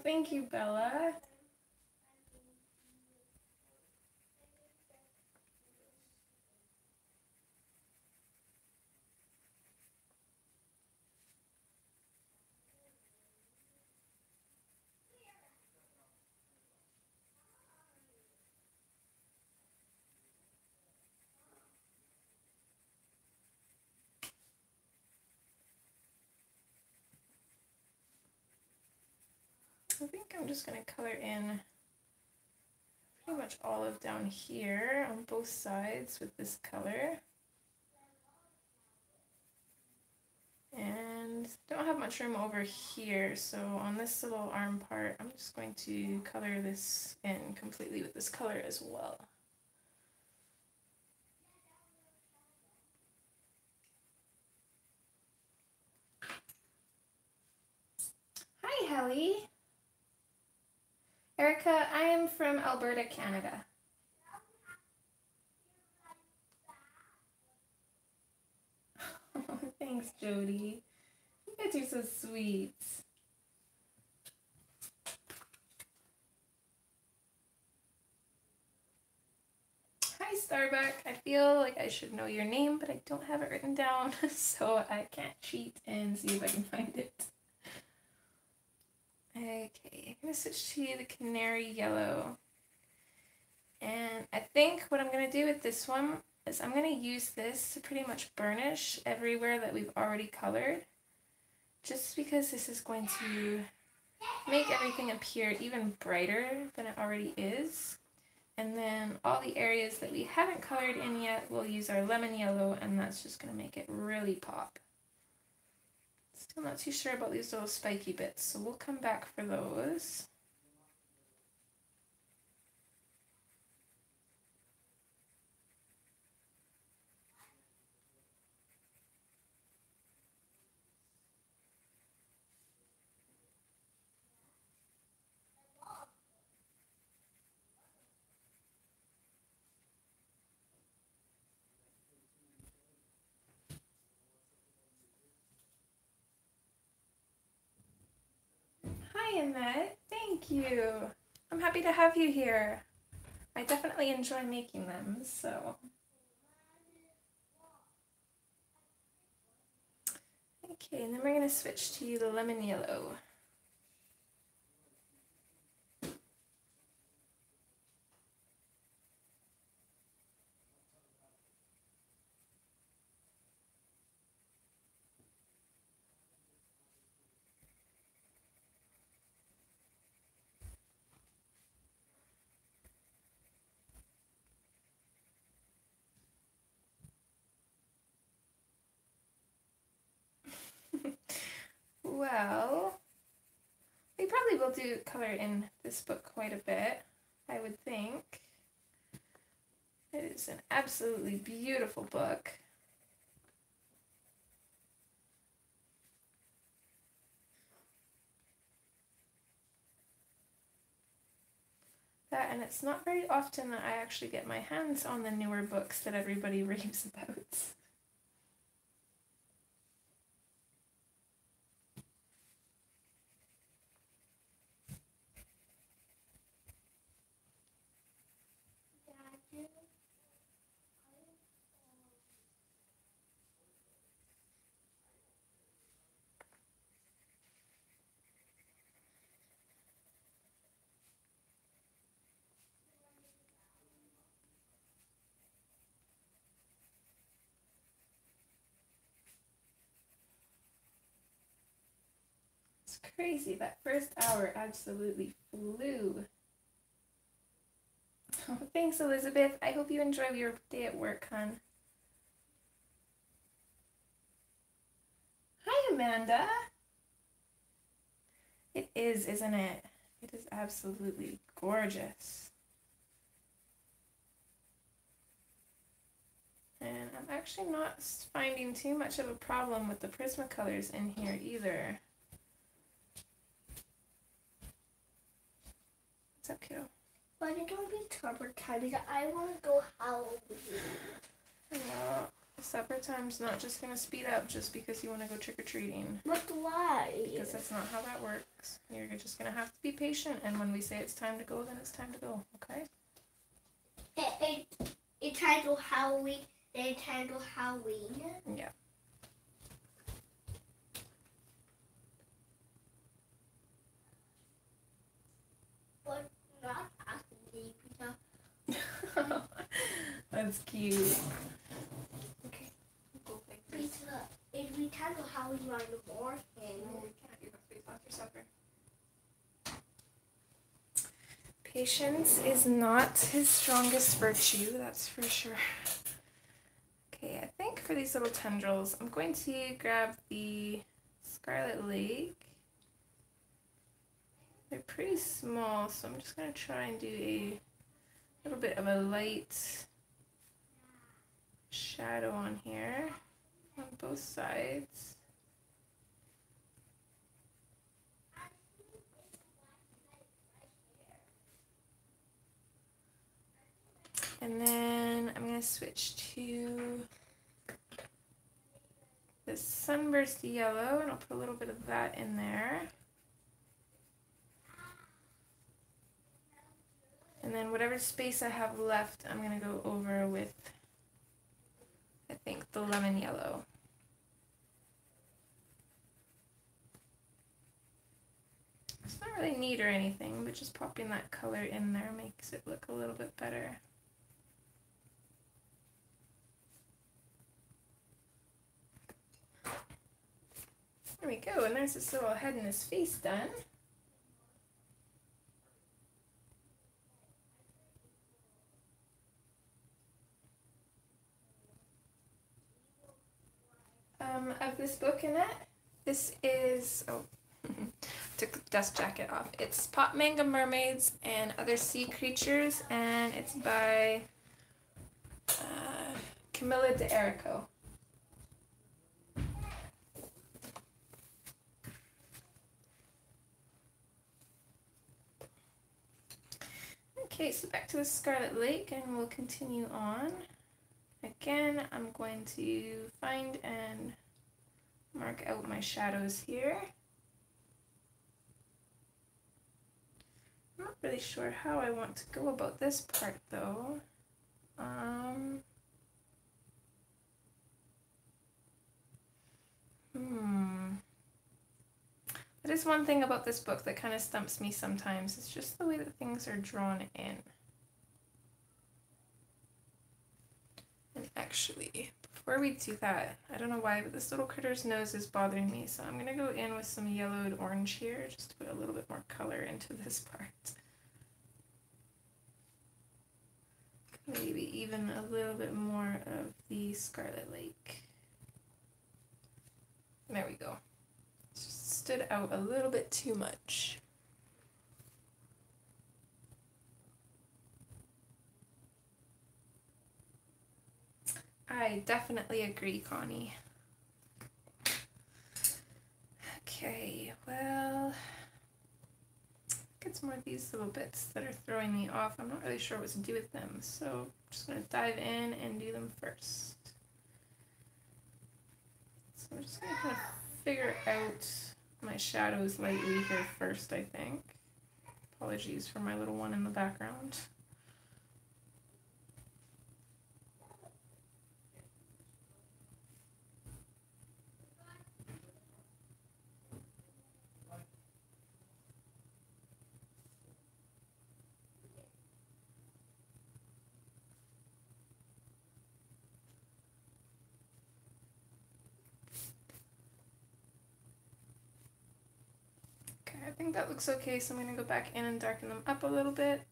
Thank you, Bella. I think I'm just going to color in pretty much all of down here on both sides with this color. And don't have much room over here, so on this little arm part, I'm just going to color this in completely with this color as well. Hi, Helly. Erica, I am from Alberta, Canada. Thanks, Jody. You guys are so sweet. Hi, Starbuck. I feel like I should know your name, but I don't have it written down, so I can't cheat and see if I can find it. Okay, I'm going to switch to the canary yellow. And I think what I'm going to do with this one is I'm going to use this to pretty much burnish everywhere that we've already colored. Just because this is going to make everything appear even brighter than it already is. And then all the areas that we haven't colored in yet, we'll use our lemon yellow, and that's just going to make it really pop. Still not too sure about these little spiky bits, so we'll come back for those. Hi, Annette. Thank you. I'm happy to have you here. I definitely enjoy making them, so. Okay, and then we're going to switch to the lemon yellow. Well, we probably will do color in this book quite a bit, I would think. It is an absolutely beautiful book. That, and it's not very often that I actually get my hands on the newer books that everybody raves about. It's crazy, that first hour absolutely flew. Oh, thanks, Elizabeth. I hope you enjoy your day at work, hon. Hi, Amanda. It is, isn't it? It is absolutely gorgeous. And I'm actually not finding too much of a problem with the Prismacolors in here either. What's up, kiddo? But it don't be supper time because I want to go Halloween. Well, supper time's not just going to speed up just because you want to go trick-or-treating. But why? Because That's not how that works. You're just gonna have to be patient, and when we say it's time to go, then it's time to go, okay? It's titled Halloween. It's titled Halloween. Yeah. But not asking pizza. That's cute. Okay. Go like this. Pizza. If we title Halloween on the morning. No, we can't. You have to wait after supper. Patience is not his strongest virtue, that's for sure. Okay, I think for these little tendrils, I'm going to grab the Scarlet Lake. They're pretty small, so I'm just going to try and do a little bit of a light shadow on here on both sides. And then I'm going to switch to this Sunburst Yellow, and I'll put a little bit of that in there. And then whatever space I have left, I'm going to go over with, I think, the Lemon Yellow. It's not really neat or anything, but just popping that color in there makes it look a little bit better. There we go, and there's this little head and his face done. Of this book, Annette, this is, oh, took the dust jacket off. It's Pop Manga Mermaids and Other Sea Creatures, and it's by Camilla d'Erico. Okay, so back to the Scarlet Lake, and we'll continue on. Again, I'm going to find and mark out my shadows here. I'm not really sure how I want to go about this part though. That is one thing about this book that kind of stumps me sometimes. It's just the way that things are drawn in. And actually, before we do that, I don't know why, but this little critter's nose is bothering me, so I'm going to go in with some yellowed orange here, just to put a little bit more color into this part. Maybe even a little bit more of the Scarlet Lake. There we go. Just stood out a little bit too much. I definitely agree, Connie. Okay, well, I think it's more these little bits that are throwing me off. I'm not really sure what to do with them, so I'm just going to dive in and do them first. So I'm just going to kind of figure out my shadows lightly here first, I think. Apologies for my little one in the background. I think that looks okay, so I'm going to go back in and darken them up a little bit.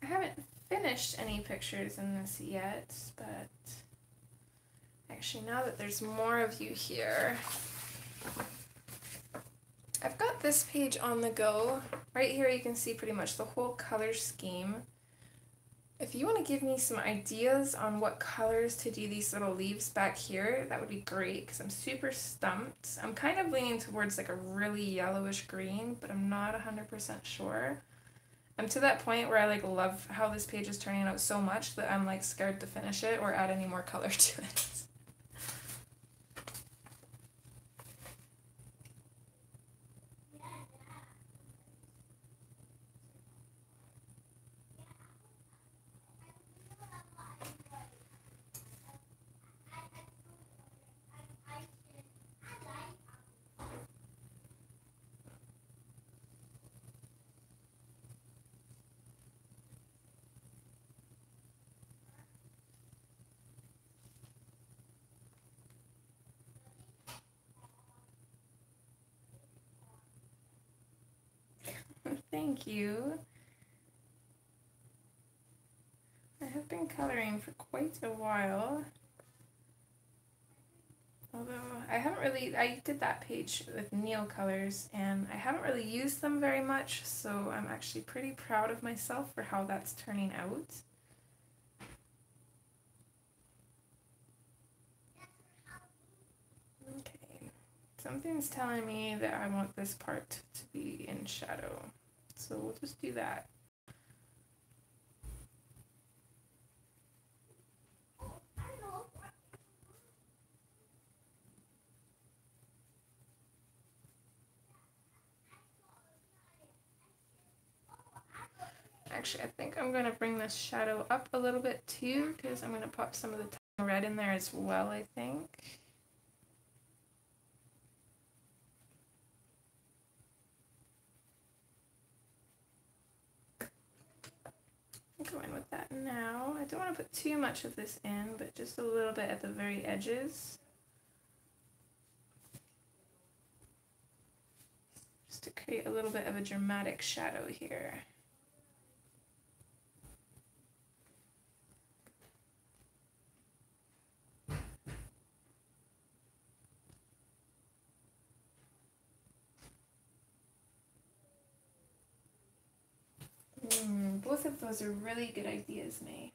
I haven't finished any pictures in this yet, but actually now that there's more of you here, I've got this page on the go. Right here you can see pretty much the whole color scheme. If you want to give me some ideas on what colors to do these little leaves back here, that would be great, because I'm super stumped. I'm kind of leaning towards like a really yellowish green, but I'm not 100% sure. I'm to that point where I like love how this page is turning out so much that I'm like scared to finish it or add any more color to it. Thank you. I have been coloring for quite a while. Although I did that page with Neil colors and I haven't really used them very much, so I'm actually pretty proud of myself for how that's turning out. Okay, something's telling me that I want this part to be in shadow, so we'll just do that. Actually, I think I'm going to bring this shadow up a little bit too, because I'm going to pop some of the red in there as well, I think. I'm going with that now. I don't want to put too much of this in, but just a little bit at the very edges. Just to create a little bit of a dramatic shadow here. Both of those are really good ideas, May.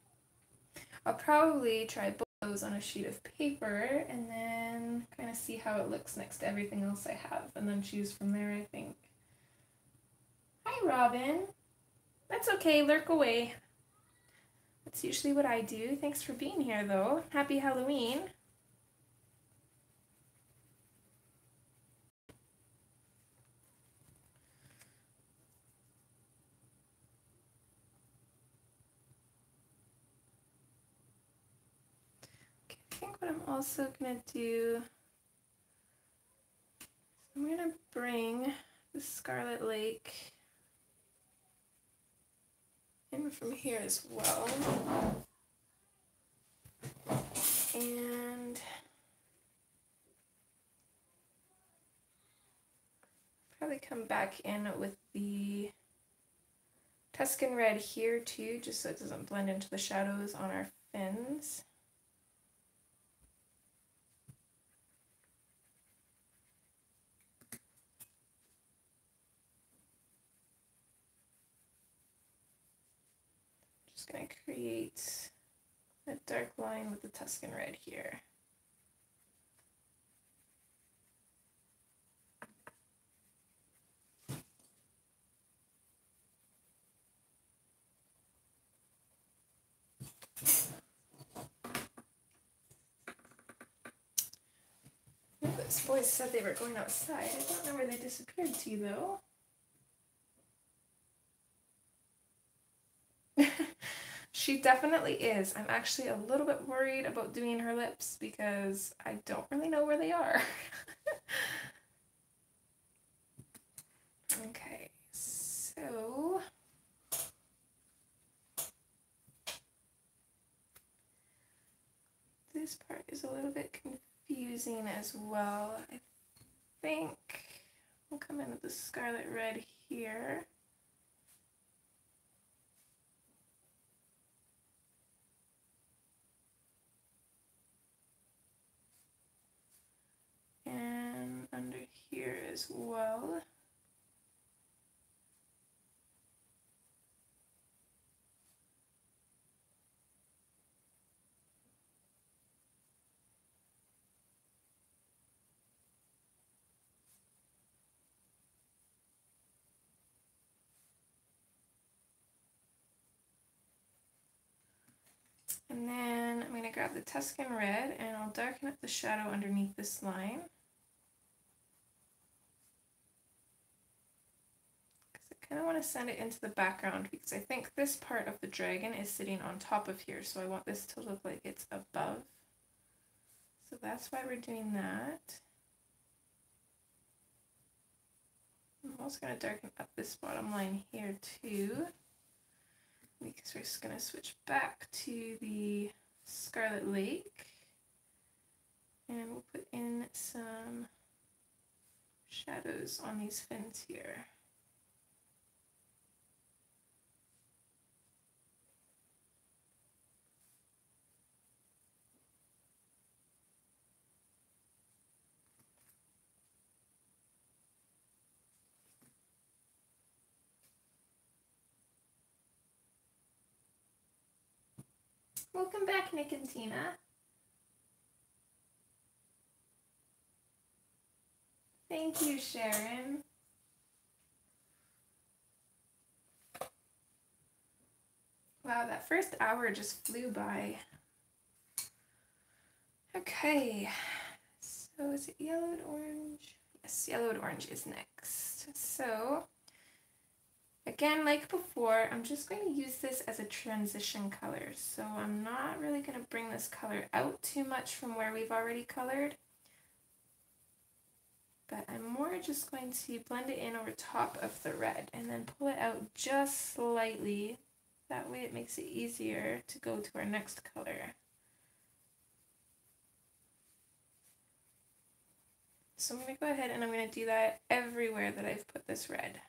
I'll probably try both those on a sheet of paper and then kind of see how it looks next to everything else I have, and then choose from there, I think. Hi, Robin. That's okay, lurk away. That's usually what I do. Thanks for being here, though. Happy Halloween. I think what I'm also going to do, I'm going to bring the Scarlet Lake in from here as well. And probably come back in with the Tuscan Red here too, just so it doesn't blend into the shadows on our fins. Just going to create a dark line with the Tuscan Red here. Those boys said they were going outside. I don't know where they disappeared to, though. She definitely is. I'm actually a little bit worried about doing her lips because I don't really know where they are. Okay, so this part is a little bit confusing as well. I think we'll come in with the Scarlet Red here. And under here as well. And then I'm going to grab the Tuscan Red and I'll darken up the shadow underneath this line. Because I kind of want to send it into the background because I think this part of the dragon is sitting on top of here. So I want this to look like it's above. So that's why we're doing that. I'm also going to darken up this bottom line here too, because we're just going to switch back to the Scarlet Lake and we'll put in some shadows on these fins here. Welcome back, Nick and Tina. Thank you, Sharon. Wow, that first hour just flew by. Okay, so is it yellow and orange? Yes, yellow and orange is next. So, again, like before, I'm just going to use this as a transition color. So I'm not really going to bring this color out too much from where we've already colored. But I'm more just going to blend it in over top of the red and then pull it out just slightly. That way it makes it easier to go to our next color. So I'm going to go ahead and I'm going to do that everywhere that I've put this red.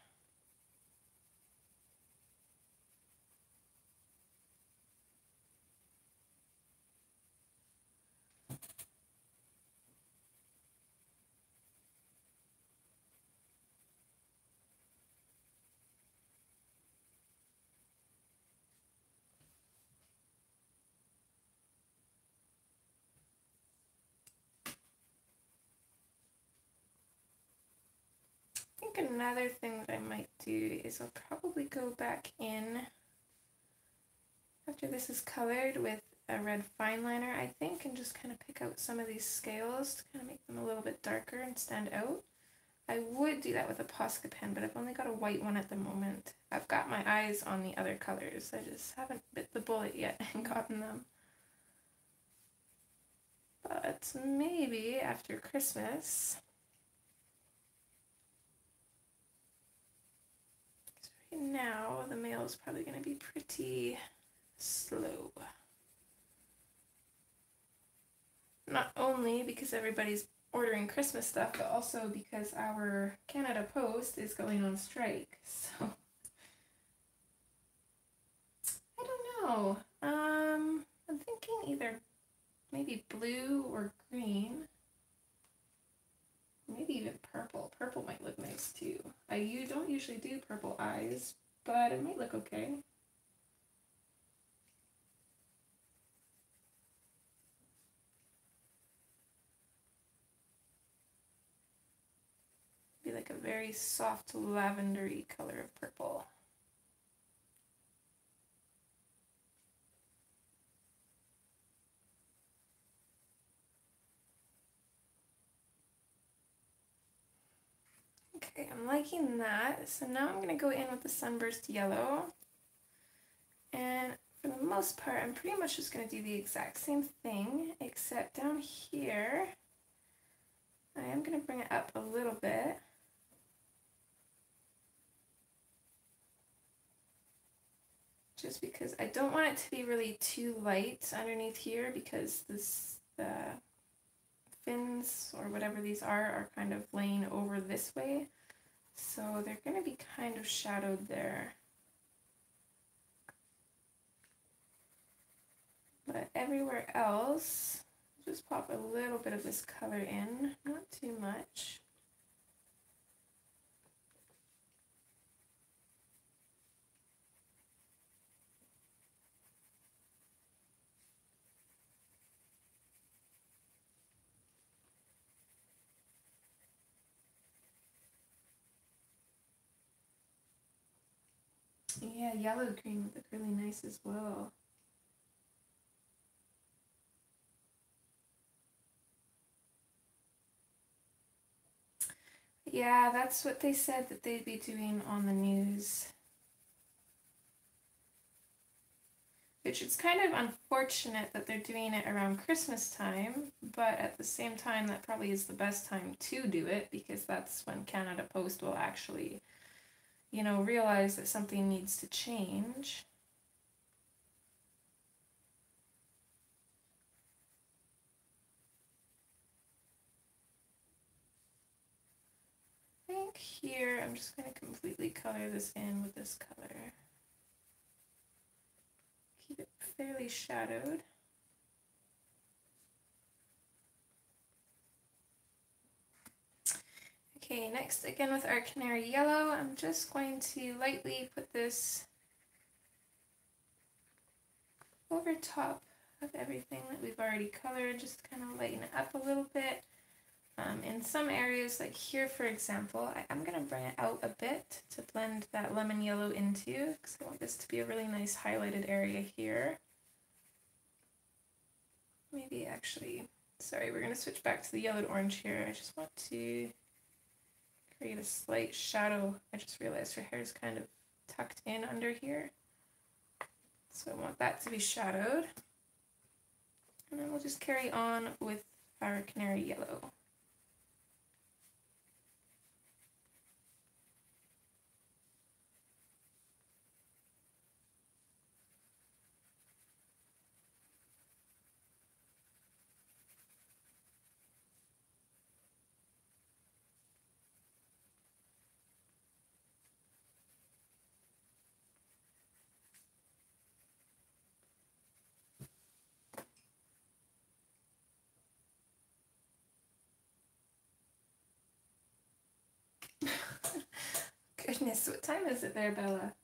I think another thing that I might do is I'll probably go back in after this is colored with a red fine liner, I think, and just kind of pick out some of these scales to kind of make them a little bit darker and stand out. I would do that with a Posca pen, but I've only got a white one at the moment. I've got my eyes on the other colors. I just haven't bit the bullet yet and gotten them. But maybe after Christmas. Right now, the mail is probably going to be pretty slow. Not only because everybody's ordering Christmas stuff, but also because our Canada Post is going on strike. So I don't know. I'm thinking either maybe blue or green. Maybe even purple. Purple might look nice too. You don't usually do purple eyes, but it might look okay. Be like a very soft lavendery color of purple. Okay, I'm liking that. So now I'm going to go in with the Sunburst Yellow. And for the most part, I'm pretty much just going to do the exact same thing, except down here, I am going to bring it up a little bit. Just because I don't want it to be really too light underneath here, because the fins or whatever these are kind of laying over this way. So they're going to be kind of shadowed there. But everywhere else, just pop a little bit of this color in, not too much. Yeah, yellow green would look really nice as well. Yeah, that's what they said that they'd be doing on the news. Which is kind of unfortunate that they're doing it around Christmas time, but at the same time, that probably is the best time to do it because that's when Canada Post will actually, you know, realize that something needs to change. I think here I'm just going to completely color this in with this color. Keep it fairly shadowed. Okay, next again with our canary yellow, I'm just going to lightly put this over top of everything that we've already colored, just to kind of lighten it up a little bit. In some areas, like here for example, I'm going to bring it out a bit to blend that lemon yellow into, because I want this to be a really nice highlighted area here. Maybe actually, sorry, we're going to switch back to the yellowed orange here. I just want to create a slight shadow. I just realized her hair is kind of tucked in under here. So I want that to be shadowed. And then we'll just carry on with our canary yellow. Goodness, what time is it there, Bella?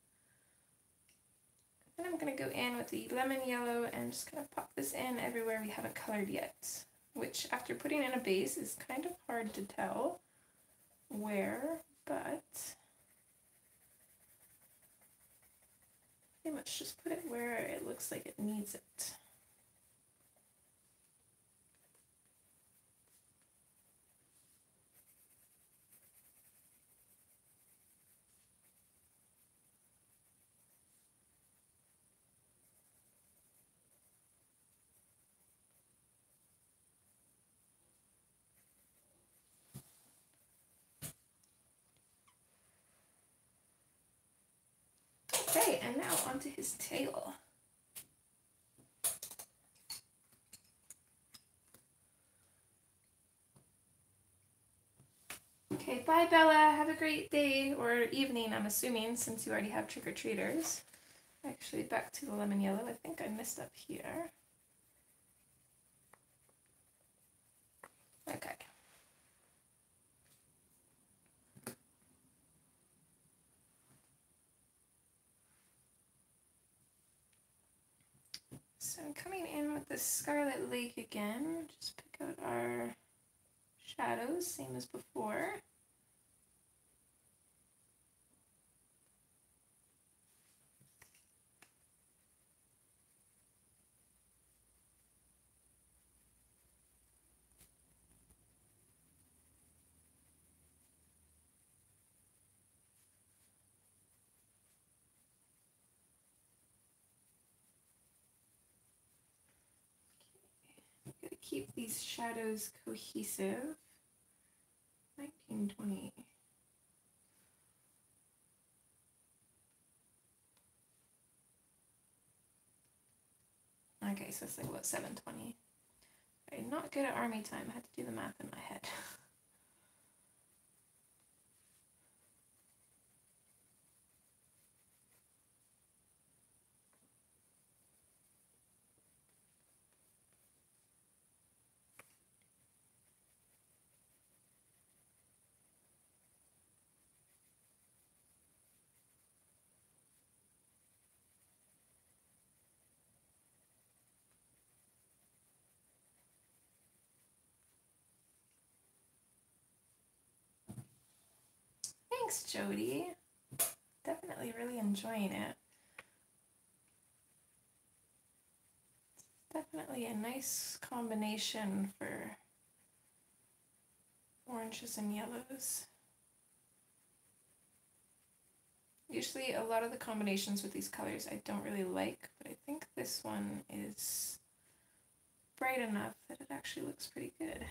Then I'm going to go in with the lemon yellow and just kind of pop this in everywhere we haven't colored yet, which after putting in a base is kind of hard to tell where, but pretty much just put it where it looks like it needs it. Okay, and now onto his tail. Okay, bye Bella, have a great day, or evening I'm assuming, since you already have trick-or-treaters. Actually, back to the lemon yellow, I think I missed up here. Okay. So coming in with the Scarlet Lake again, just pick out our shadows, same as before. Gotta keep these shadows cohesive. 1920. Okay, so it's like what, 7:20. I'm not good at army time. I had to do the math in my head. Thanks, Jody. Definitely really enjoying it. Definitely a nice combination for oranges and yellows. Usually a lot of the combinations with these colors I don't really like, but I think this one is bright enough that it actually looks pretty good.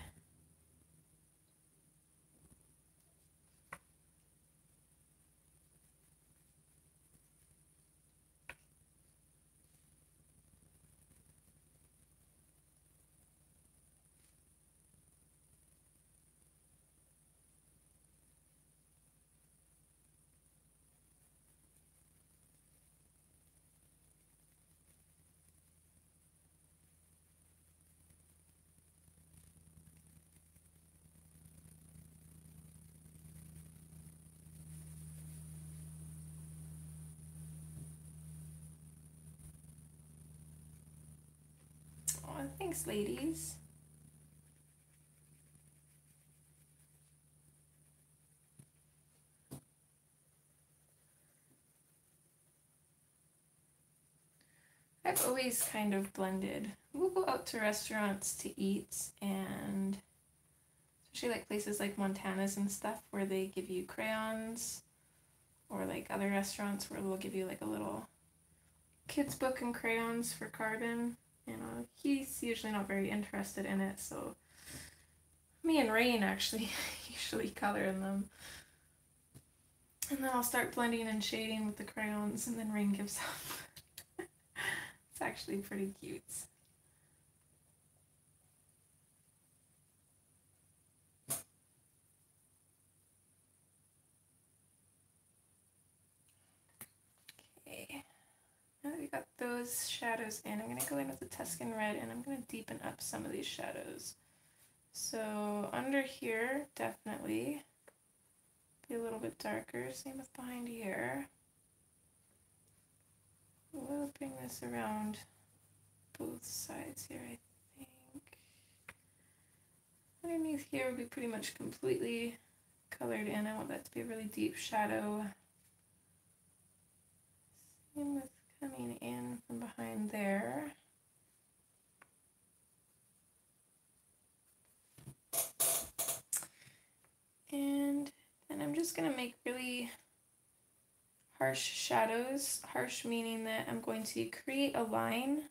Oh, thanks, ladies. I've always kind of blended. We'll go out to restaurants to eat, and especially like places like Montana's and stuff where they give you crayons, or like other restaurants where they'll give you like a little kid's book and crayons for carbon. You know, he's usually not very interested in it, so me and Rain actually usually color in them. And then I'll start blending and shading with the crayons, and then Rain gives up. It's actually pretty cute. Okay, now that we got those shadows in, I'm going to go in with the Tuscan Red, and I'm going to deepen up some of these shadows. So under here, definitely be a little bit darker. Same with behind here. We'll bring this around both sides here, I think. Underneath here will be pretty much completely colored in. I want that to be a really deep shadow. Same with coming in from behind there. And then I'm just going to make really harsh shadows. Harsh meaning that I'm going to create a line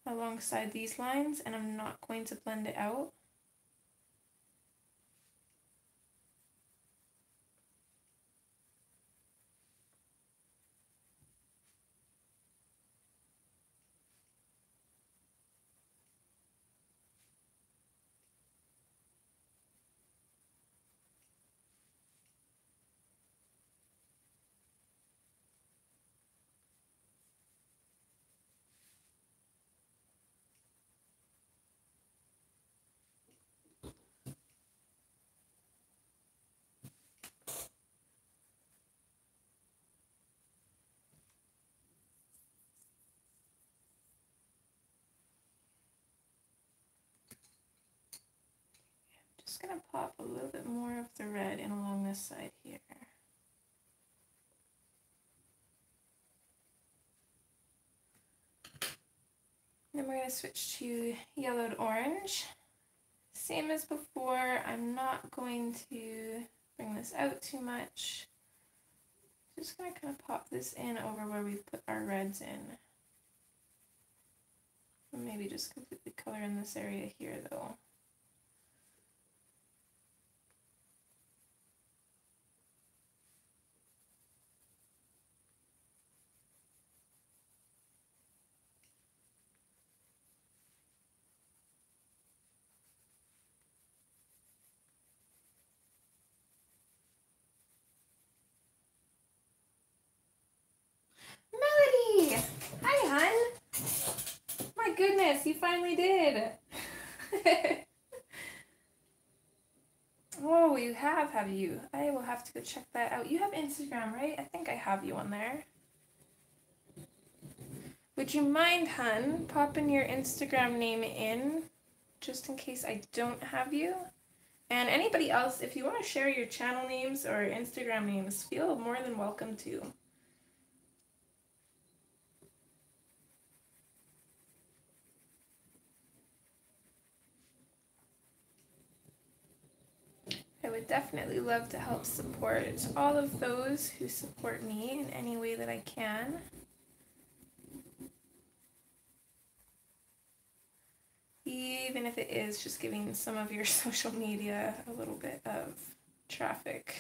alongside these lines, and I'm not going to blend it out. Just going to pop a little bit more of the red in along this side here. Then we're going to switch to yellowed orange. Same as before, I'm not going to bring this out too much. Just going to kind of pop this in over where we've put our reds in. And maybe just completely color in this area here though. Melody! Hi, hon! My goodness, you finally did! Oh, you have you? I will have to go check that out. You have Instagram, right? I think I have you on there. Would you mind, hun, popping your Instagram name in, just in case I don't have you? And anybody else, if you want to share your channel names or Instagram names, feel more than welcome to. I would would definitely love to help support all of those who support me in any way that I can. Even if it is just giving some of your social media a little bit of traffic.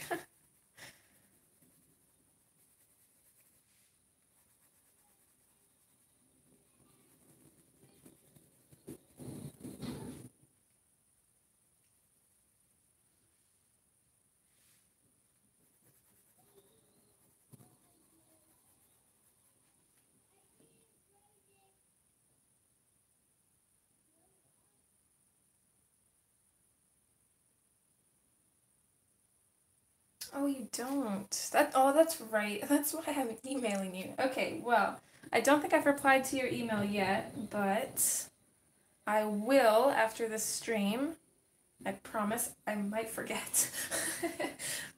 Oh, you don't. That's right. That's why I'm emailing you. Okay, well, I don't think I've replied to your email yet, but I will after this stream. I promise. I might forget.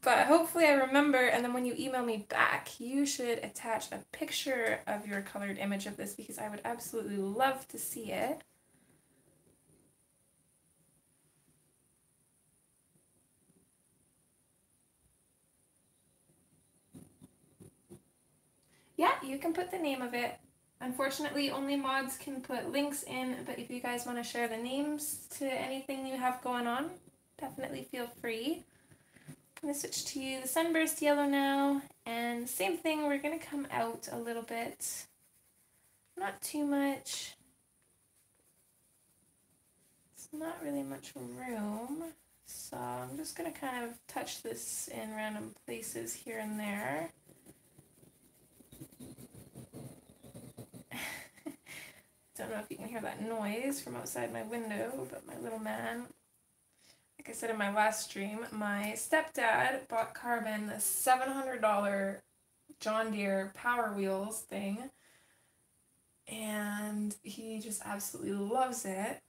But hopefully I remember, and then when you email me back, you should attach a picture of your colored image of this because I would absolutely love to see it. Yeah, you can put the name of it. Unfortunately, only mods can put links in, but if you guys want to share the names to anything you have going on, definitely feel free. I'm going to switch to the Sunburst Yellow now, and same thing, we're going to come out a little bit. Not too much. It's not really much room, so I'm just going to kind of touch this in random places here and there. Don't know if you can hear that noise from outside my window, but my little man, like I said in my last stream, my stepdad bought Carbon the $700 John Deere Power Wheels thing, and he just absolutely loves it.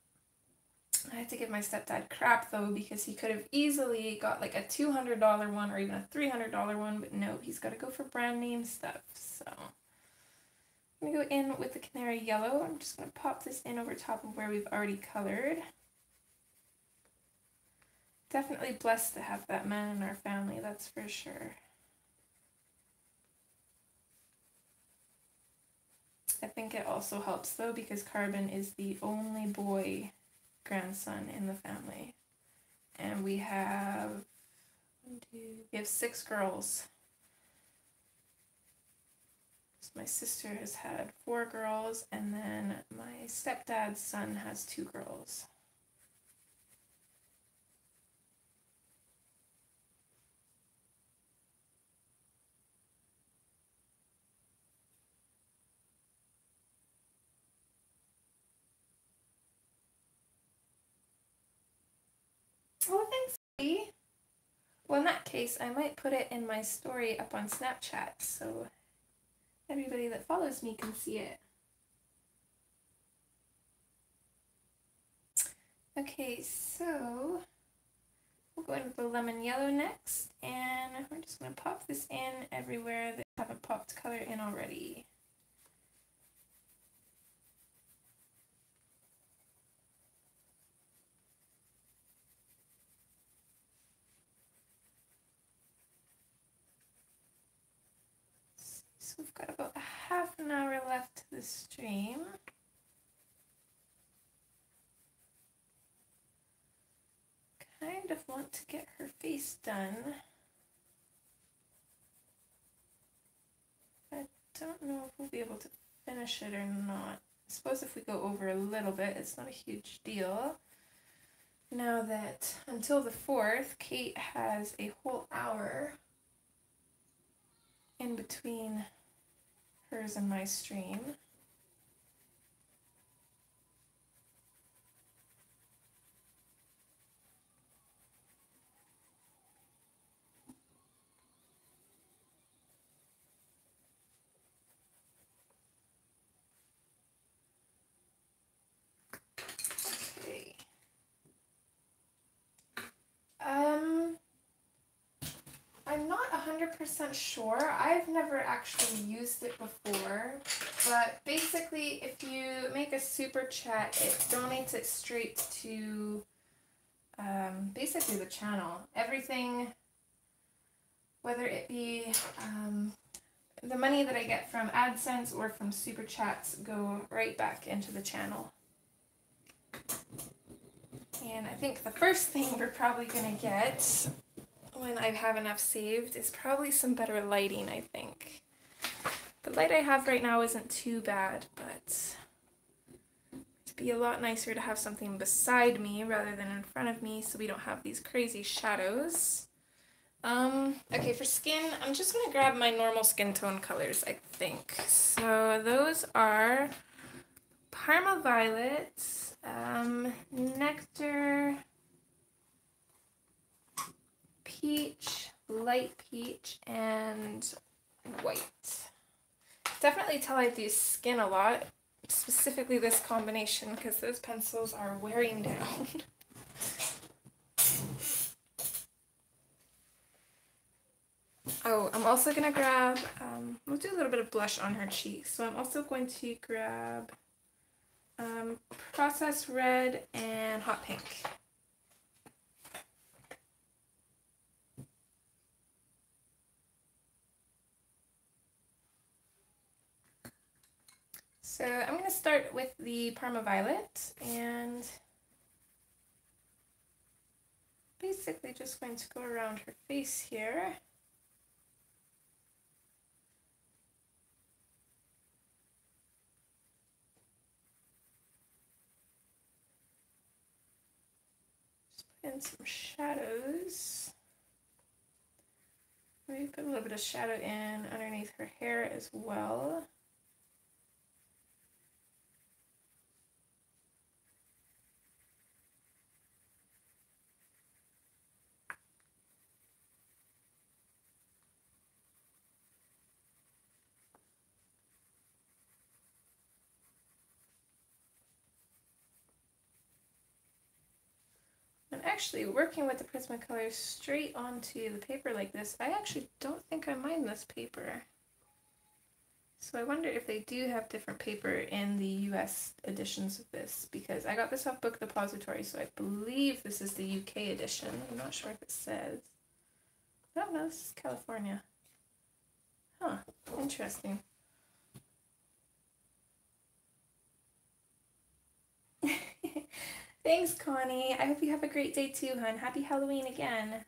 I had to give my stepdad crap though, because he could have easily got like a $200 one or even a $300 one, but no, he's got to go for brand name stuff, so... I'm going to go in with the Canary Yellow. I'm just going to pop this in over top of where we've already colored. Definitely blessed to have that man in our family, that's for sure. I think it also helps though because Carbon is the only boy grandson in the family. And we have 6 girls. My sister has had 4 girls, and then my stepdad's son has 2 girls. Oh, thanks, Skyee. Well, in that case, I might put it in my story up on Snapchat, so everybody that follows me can see it. Okay, so we'll go into the lemon yellow next, and we're just going to pop this in everywhere that I haven't popped color in already. So we've got about a half an hour left to the stream. Kind of want to get her face done. I don't know if we'll be able to finish it or not. I suppose if we go over a little bit, it's not a huge deal. Now that until the 4th, Kate has a whole hour in between hers and my stream. Okay. I'm not 100% sure. I've never actually used it before, but basically if you make a super chat, it donates it straight to basically the channel. Everything, whether it be the money that I get from AdSense or from Super Chats, go right back into the channel. And I think the first thing we're probably going to get when I have enough saved is probably some better lighting, I think. The light I have right now isn't too bad, but it'd be a lot nicer to have something beside me rather than in front of me so we don't have these crazy shadows. Okay, for skin, I'm just going to grab my normal skin tone colors, I think. So those are Parma Violet, Nectar, Peach, Light Peach, and White. Definitely tell I do skin a lot, specifically this combination, because those pencils are wearing down. Oh, I'm also going to grab, we'll do a little bit of blush on her cheeks. So I'm also going to grab Processed Red and Hot Pink. So I'm going to start with the Parma Violet and basically just going to go around her face here. And some shadows. Maybe put a little bit of shadow in underneath her hair as well. And actually, working with the Prismacolor straight onto the paper like this, I actually don't think I mind this paper. So I wonder if they do have different paper in the US editions of this, because I got this off Book Depository, so I believe this is the UK edition. I'm not sure if it says. Oh no, this is California. Huh, interesting. Thanks, Connie. I hope you have a great day too, hun. Happy Halloween again.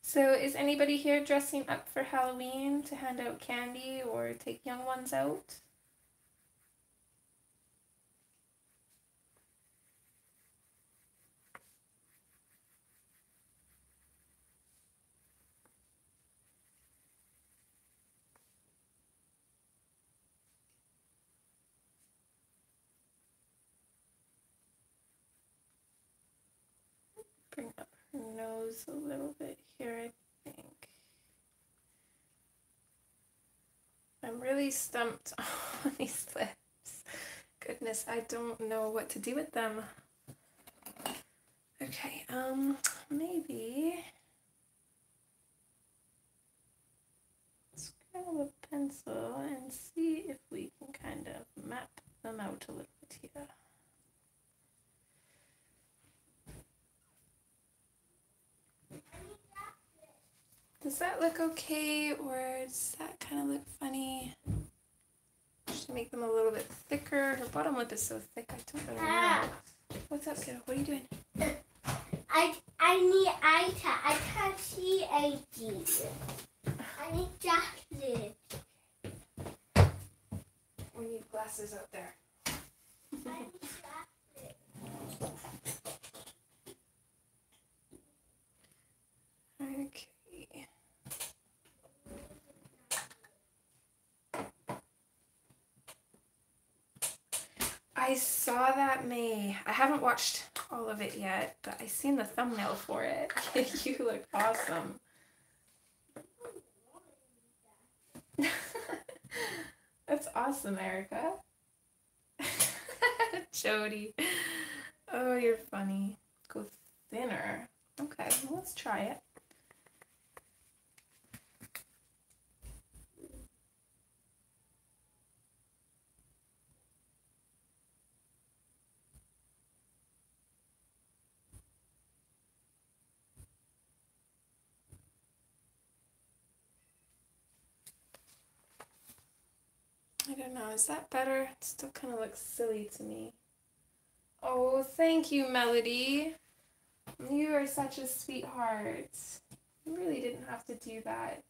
So is anybody here dressing up for Halloween to hand out candy or take young ones out? Bring up her nose a little bit here, I think. I'm really stumped on these lips. Goodness, I don't know what to do with them. Okay, maybe let's grab a pencil and see if we can kind of map them out a little bit here. Does that look okay, or does that kind of look funny? Should make them a little bit thicker. Her bottom lip is so thick, I don't really know. What's up, kiddo? What are you doing? I need iPad. I can't see anything. I need chocolate. We need glasses out there. I need chocolate. Okay. I saw that, May. I haven't watched all of it yet, but I seen the thumbnail for it. You look awesome. That's awesome, Erica. Jody. Oh, you're funny. Go thinner. Okay, well, let's try it. I don't know, is that better? It still kind of looks silly to me. Oh, thank you, Melody. You are such a sweetheart. You really didn't have to do that.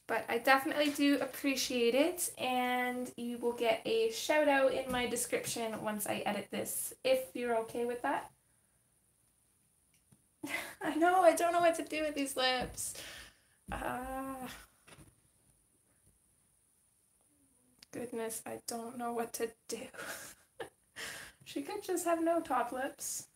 But I definitely do appreciate it, and you will get a shout out in my description once I edit this, if you're okay with that. I know, I don't know what to do with these lips. Goodness, I don't know what to do. She could just have no top lips.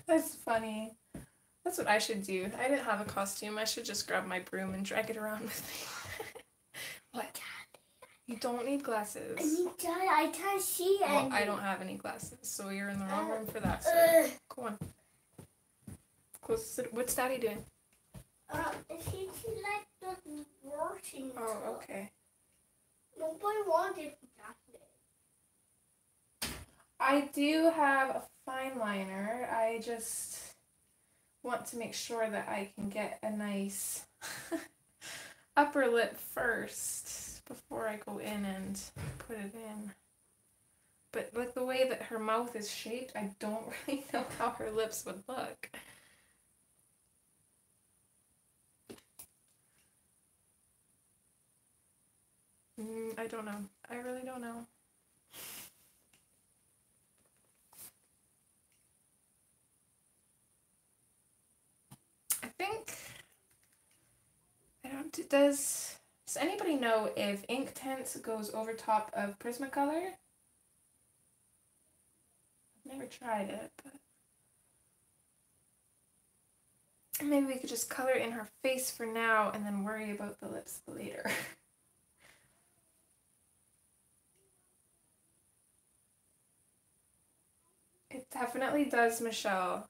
That's funny. That's what I should do. I didn't have a costume. I should just grab my broom and drag it around with me. What? You don't need glasses. I can't see well, anything. I don't have any glasses, so you're in the wrong room for that. So go on. What's Daddy doing? He like the washing. Oh, okay. Nobody wanted that. I do have a fine liner. I just want to make sure that I can get a nice upper lip first before I go in and put it in. But like the way that her mouth is shaped, I don't really know how her lips would look. I don't know. I really don't know. I think, does anybody know if Inktense goes over top of Prismacolor? I've never tried it, but maybe we could just color in her face for now and then worry about the lips later. It definitely does, Michelle.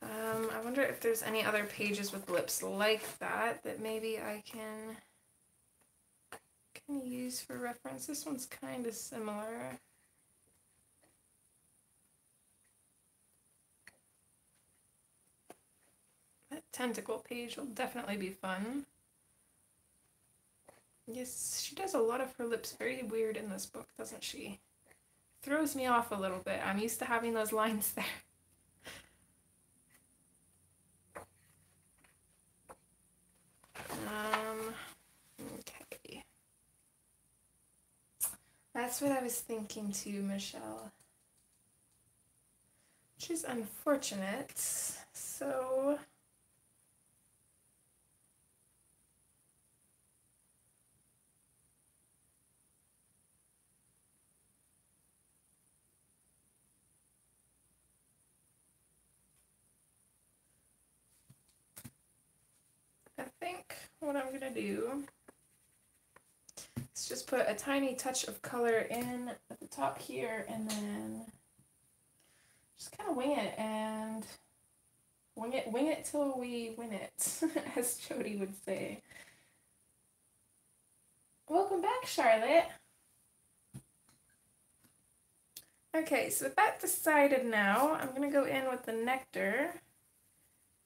I wonder if there's any other pages with lips like that maybe I can use for reference. This one's kind of similar. That tentacle page will definitely be fun. Yes, she does a lot of her lips very weird in this book, doesn't she? Throws me off a little bit. I'm used to having those lines there. Okay. That's what I was thinking too, Michelle. Which is unfortunate. So I think what I'm gonna do is just put a tiny touch of color in at the top here and then just kind of wing it and wing it till we win it, as Jody would say. Welcome back, Charlotte. Okay, so with that decided now, I'm gonna go in with the nectar.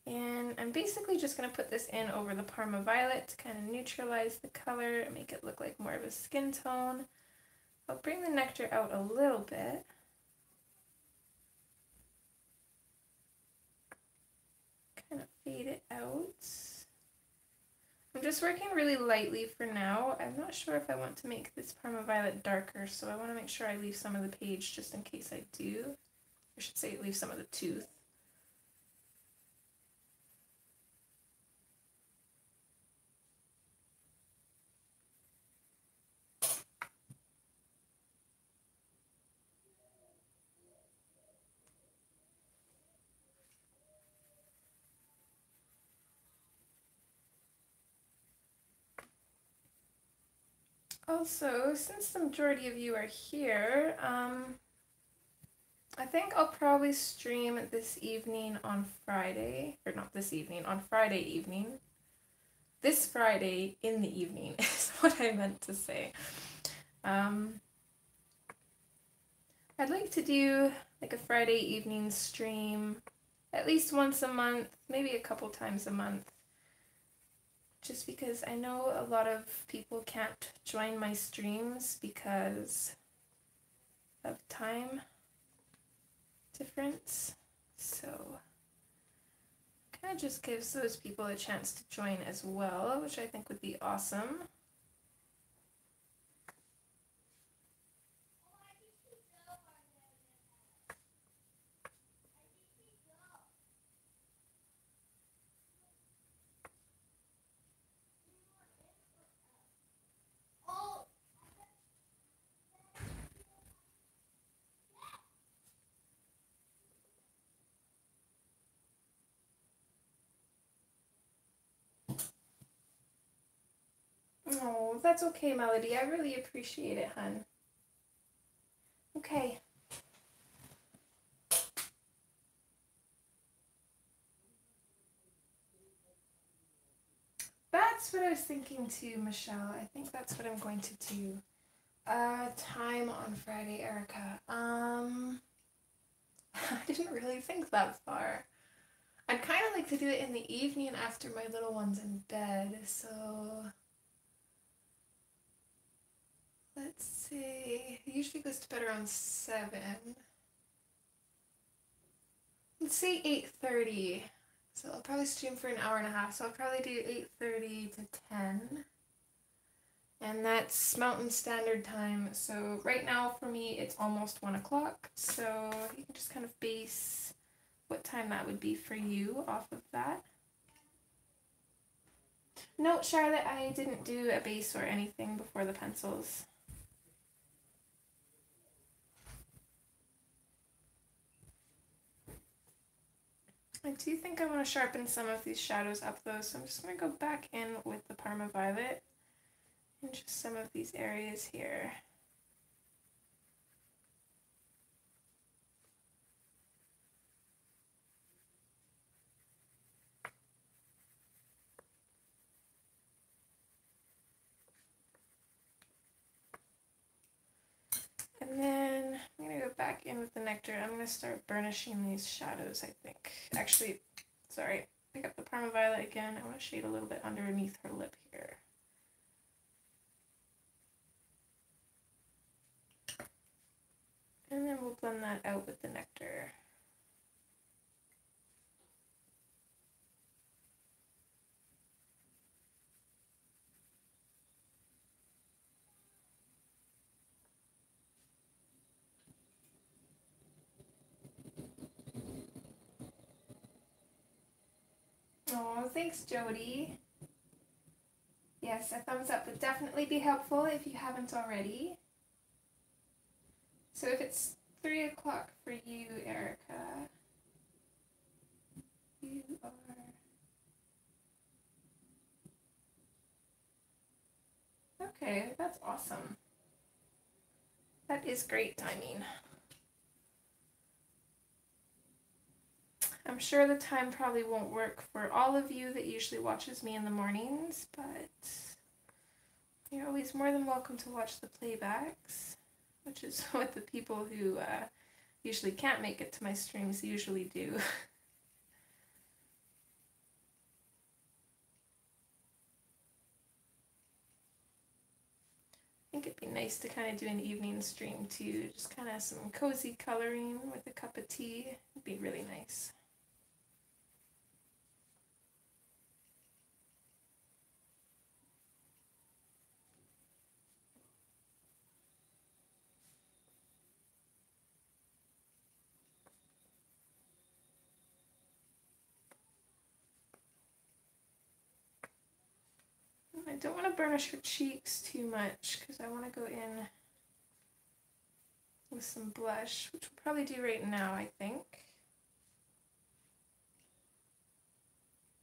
And I'm basically just going to put this in over the Parma Violet to kind of neutralize the color and make it look like more of a skin tone. I'll bring the nectar out a little bit. Kind of fade it out. I'm just working really lightly for now. I'm not sure if I want to make this Parma Violet darker, so I want to make sure I leave some of the page just in case I do. I should say leave some of the tooth. Also, since the majority of you are here, I think I'll probably stream this evening on Friday, or not this evening, on Friday evening. This Friday in the evening is what I meant to say. I'd like to do like a Friday evening stream at least once a month, maybe a couple times a month. Just because I know a lot of people can't join my streams because of time difference. So kind of just gives those people a chance to join as well, which I think would be awesome. Oh, that's okay, Melody. I really appreciate it, hun. Okay. That's what I was thinking too, Michelle. I think that's what I'm going to do. Time on Friday, Erica. I didn't really think that far. I'd kind of like to do it in the evening after my little one's in bed, so let's see. He usually goes to bed around 7. Let's say 8:30. So I'll probably stream for an hour and a half. So I'll probably do 8:30 to 10. And that's Mountain Standard Time. So right now for me it's almost 1 o'clock. So you can just kind of base what time that would be for you off of that. No, Charlotte, I didn't do a base or anything before the pencils. I do think I want to sharpen some of these shadows up though, so I'm just going to go back in with the Parma Violet in just some of these areas here. And then I'm going to go back in with the nectar. I'm going to start burnishing these shadows, I think. Actually, sorry, pick up the Parma Violet again. I want to shade a little bit underneath her lip here. And then we'll blend that out with the nectar. Oh, thanks, Jody. Yes, a thumbs up would definitely be helpful if you haven't already. So if it's 3 o'clock for you, Erica, you are... Okay, that's awesome. That is great timing. I'm sure the time probably won't work for all of you that usually watches me in the mornings, but you're always more than welcome to watch the playbacks, which is what the people who usually can't make it to my streams usually do. I think it'd be nice to kind of do an evening stream too, just kind of some cozy coloring with a cup of tea. It'd be really nice. I don't want to burnish her cheeks too much because I want to go in with some blush, which we'll probably do right now, I think.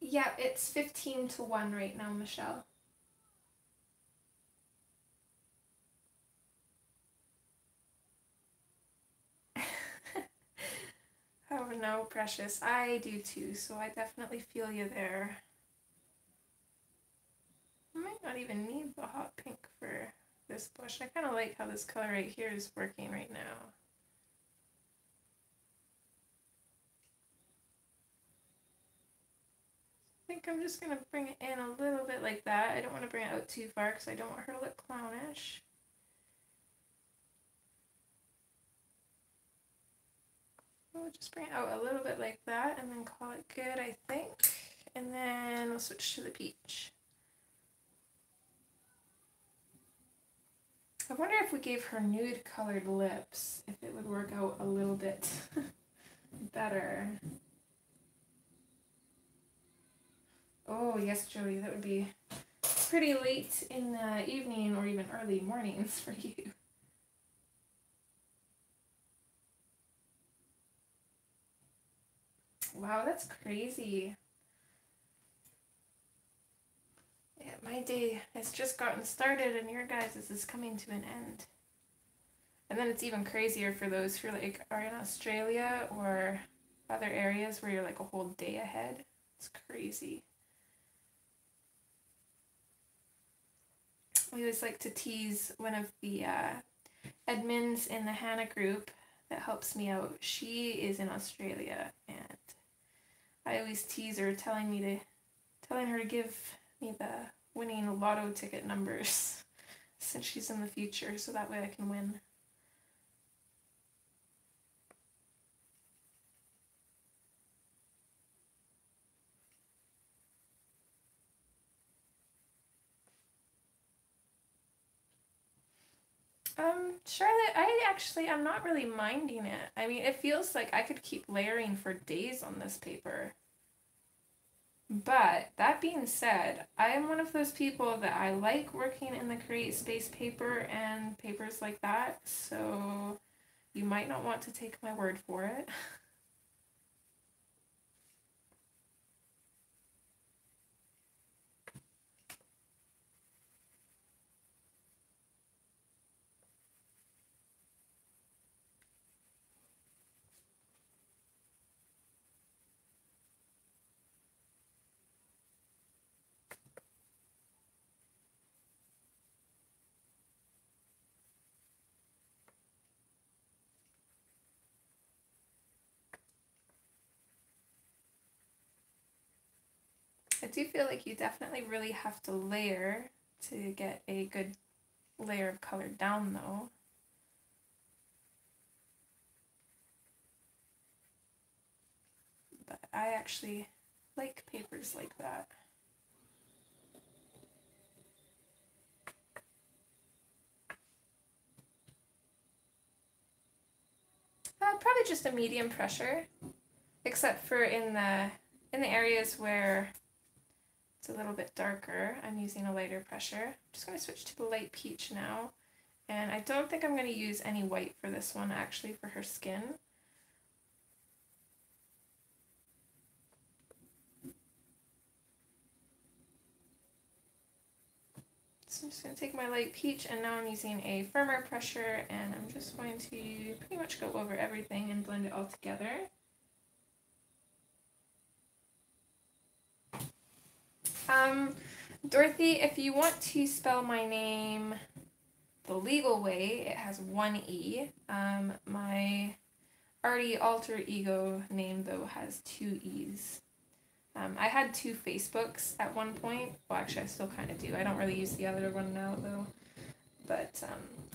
Yeah, it's 15 to 1 right now, Michelle. Oh no, precious. I do too, so I definitely feel you there. I might not even need the hot pink for this bush. I kind of like how this color right here is working right now. I think I'm just going to bring it in a little bit like that. I don't want to bring it out too far because I don't want her to look clownish. We'll just bring it out a little bit like that and then call it good, I think. And then we'll switch to the peach. I wonder if we gave her nude colored lips, if it would work out a little bit better. Oh yes, Joey, that would be pretty late in the evening or even early mornings for you. Wow, that's crazy. Yeah, my day has just gotten started and your guys' is coming to an end. And then it's even crazier for those who like are in Australia or other areas where you're like a whole day ahead. It's crazy. We always like to tease one of the admins in the Hannah group that helps me out. She is in Australia and I always tease her telling her to give me the winning lotto ticket numbers since she's in the future so that way I can win. Charlotte, I'm not really minding it. I mean, it feels like I could keep layering for days on this paper. But that being said, I am one of those people that I like working in the Create Space paper and papers like that, so you might not want to take my word for it. I do feel like you definitely really have to layer to get a good layer of color down though. But I actually like papers like that. Probably just a medium pressure, except for in the areas where it's a little bit darker, I'm using a lighter pressure. I'm just going to switch to the light peach now. And I don't think I'm going to use any white for this one, actually, for her skin. So I'm just going to take my light peach, and now I'm using a firmer pressure, and I'm just going to pretty much go over everything and blend it all together. Dorothy, if you want to spell my name the legal way, it has one E. My arty alter ego name, though, has two E's. I had two Facebooks at one point. Well, actually, I still kind of do. I don't really use the other one now, though. But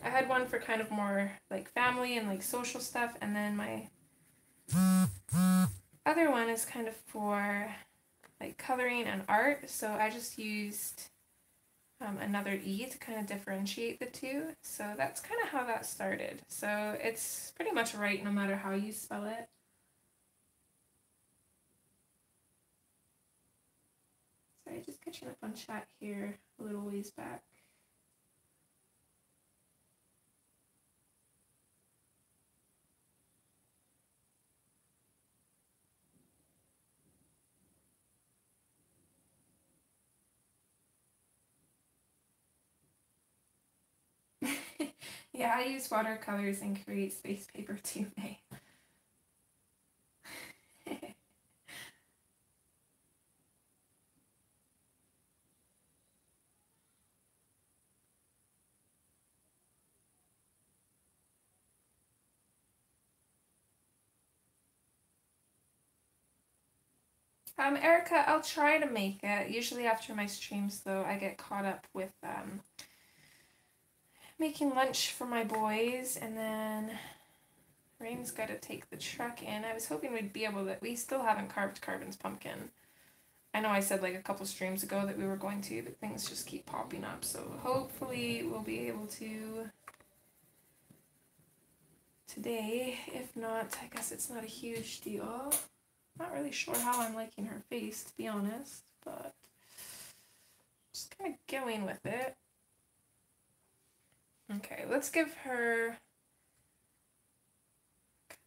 I had one for kind of more like family and like social stuff, and then my other one is kind of for like coloring and art, so I just used another E to kind of differentiate the two. So that's kind of how that started. So it's pretty much right no matter how you spell it. Sorry, just catching up on chat here a little ways back. Yeah, I use watercolors and Create Space paper too, May. Erica, I'll try to make it. Usually after my streams, though, I get caught up with making lunch for my boys, and then Rain's got to take the truck in. I was hoping we'd be able to... We still haven't carved Carbon's pumpkin. I know I said like a couple streams ago that we were going to, but things just keep popping up, so hopefully we'll be able to today. If not, I guess it's not a huge deal. Not really sure how I'm liking her face, to be honest, but just kind of going with it. Okay, let's give her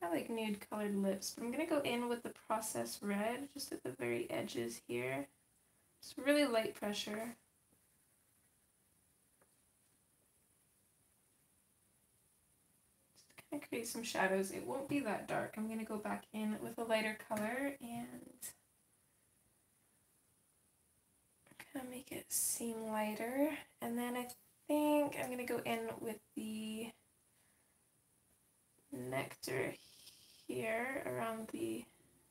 kind of like nude colored lips, but I'm going to go in with the processed red just at the very edges here. Just really light pressure. Just kind of create some shadows. It won't be that dark. I'm going to go back in with a lighter color and kind of make it seem lighter. And then I think I'm going to go in with the nectar here around the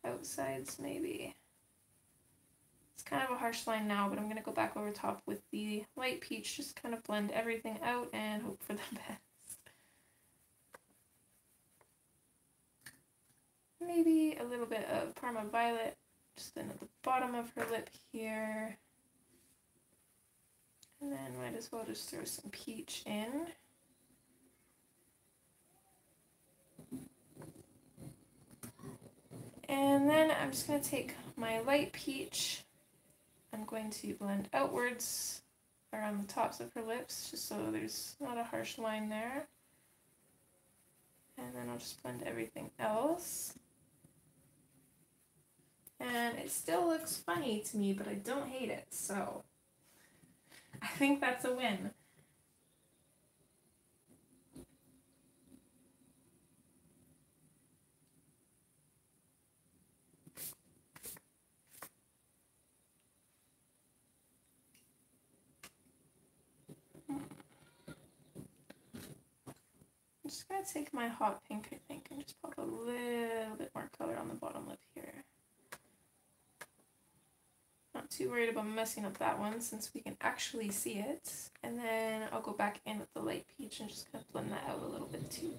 outsides maybe. It's kind of a harsh line now, but I'm going to go back over top with the light peach, just kind of blend everything out and hope for the best. Maybe a little bit of Parma Violet just in at the bottom of her lip here. And then might as well just throw some peach in. And then I'm just going to take my light peach. I'm going to blend outwards around the tops of her lips, just so there's not a harsh line there. And then I'll just blend everything else. And it still looks funny to me, but I don't hate it, so I think that's a win. I'm just going to take my hot pink, I think, and just pop a little bit more color on the bottom lip here. Not too worried about messing up that one since we can actually see it. And then I'll go back in with the light peach and just kind of blend that out a little bit too.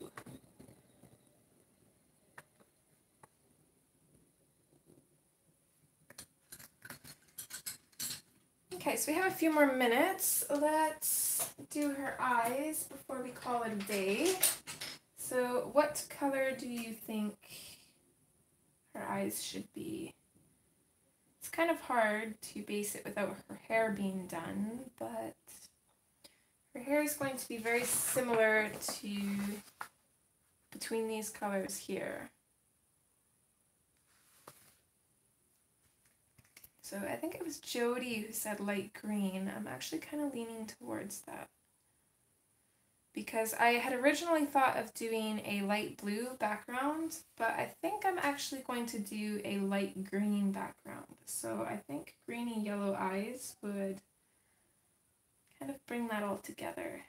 Okay, so we have a few more minutes. Let's do her eyes before we call it a day. So what color do you think her eyes should be? It's kind of hard to base it without her hair being done, but her hair is going to be very similar to between these colors here. So I think it was Jody who said light green. I'm actually kind of leaning towards that, because I had originally thought of doing a light blue background, but I think I'm actually going to do a light green background. So I think greeny yellow eyes would kind of bring that all together.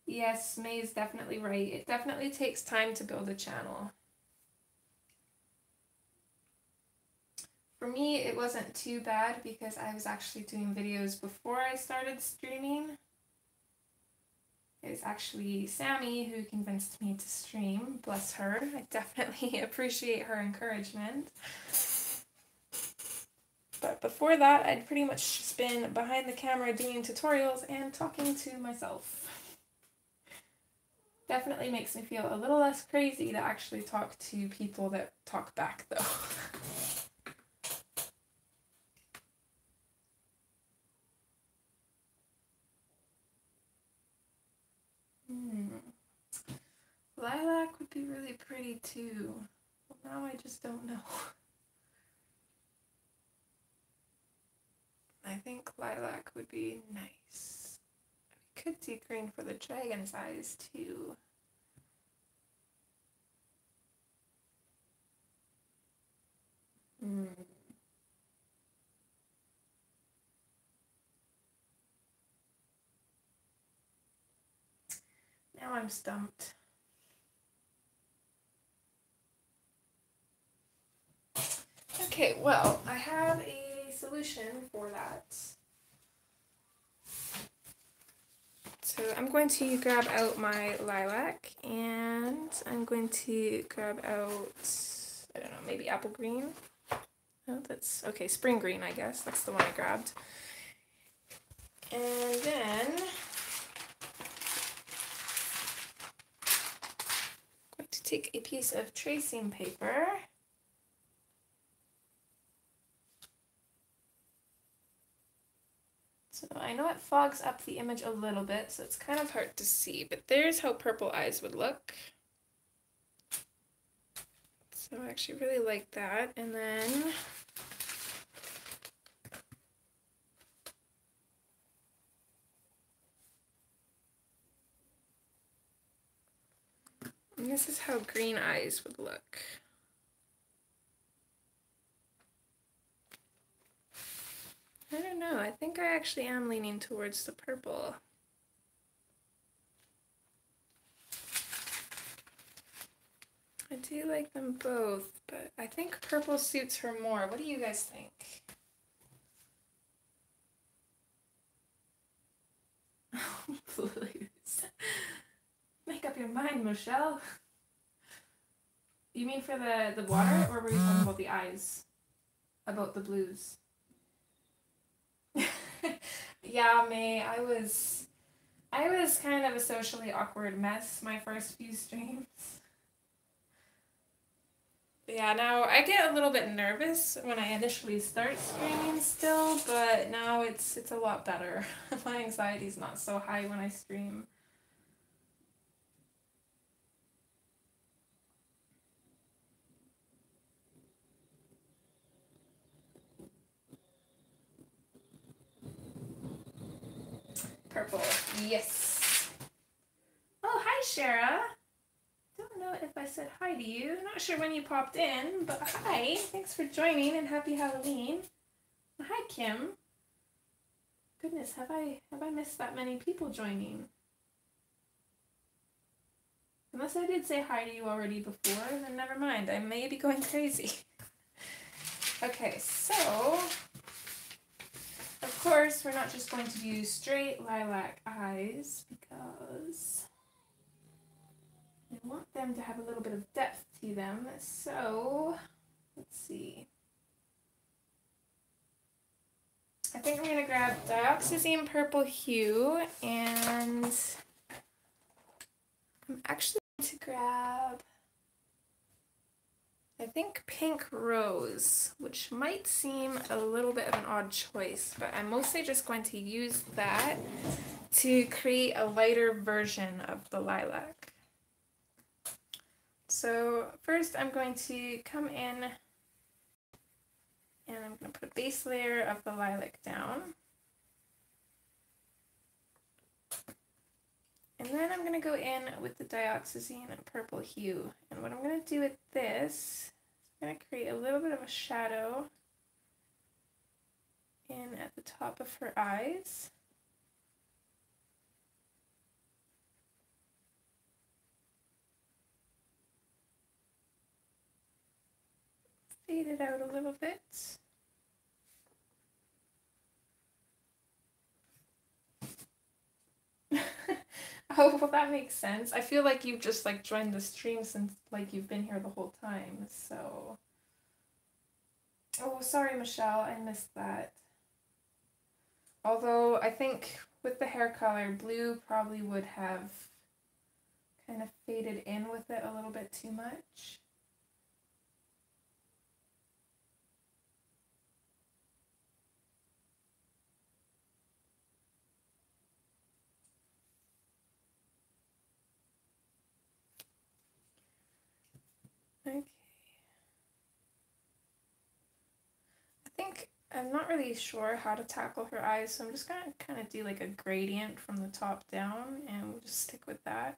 Yes, May is definitely right. It definitely takes time to build a channel. For me, it wasn't too bad because I was actually doing videos before I started streaming. It was actually Sammy who convinced me to stream. Bless her. I definitely appreciate her encouragement. But before that, I'd pretty much just been behind the camera doing tutorials and talking to myself. Definitely makes me feel a little less crazy to actually talk to people that talk back, though. Lilac would be really pretty too. Well, now I just don't know. I think lilac would be nice. We could do green for the dragon's eyes too. Now I'm stumped. Okay, well, I have a solution for that. So I'm going to grab out my lilac, and I'm going to grab out, I don't know, maybe apple green. No, that's, okay, spring green, I guess. That's the one I grabbed. And then I'm going to take a piece of tracing paper. So I know it fogs up the image a little bit, so it's kind of hard to see, but there's how purple eyes would look. So I actually really like that. And then this is how green eyes would look. I don't know, I think I actually am leaning towards the purple. I do like them both, but I think purple suits her more. What do you guys think? Blues. Make up your mind, Michelle. You mean for the water, or were you talking about the eyes? About the blues? Yeah, May, I was kind of a socially awkward mess my first few streams. Yeah, now I get a little bit nervous when I initially start streaming still, but now it's a lot better. My anxiety's not so high when I stream. Purple, yes. Oh, hi, Shara. Don't know if I said hi to you. Not sure when you popped in, but hi. Thanks for joining and happy Halloween. Hi, Kim. Goodness, have I missed that many people joining? Unless I did say hi to you already before, then never mind. I may be going crazy. Okay, so of course we're not just going to do straight lilac eyes because I want them to have a little bit of depth to them. So let's see. I think I'm going to grab dioxazine purple hue, and I'm actually going to grab, I think, pink rose, which might seem a little bit of an odd choice, but I'm mostly just going to use that to create a lighter version of the lilac. So first I'm going to come in and I'm going to put a base layer of the lilac down. And then I'm going to go in with the dioxazine and purple hue. And what I'm going to do with this, I'm going to create a little bit of a shadow in at the top of her eyes. Fade it out a little bit. Oh, well, that makes sense. I feel like you've just like joined the stream since like you've been here the whole time, so. Oh, sorry, Michelle, I missed that. Although I think with the hair color, blue probably would have kind of faded in with it a little bit too much. Okay. I think I'm not really sure how to tackle her eyes, so I'm just gonna kind of do like a gradient from the top down, and we'll just stick with that.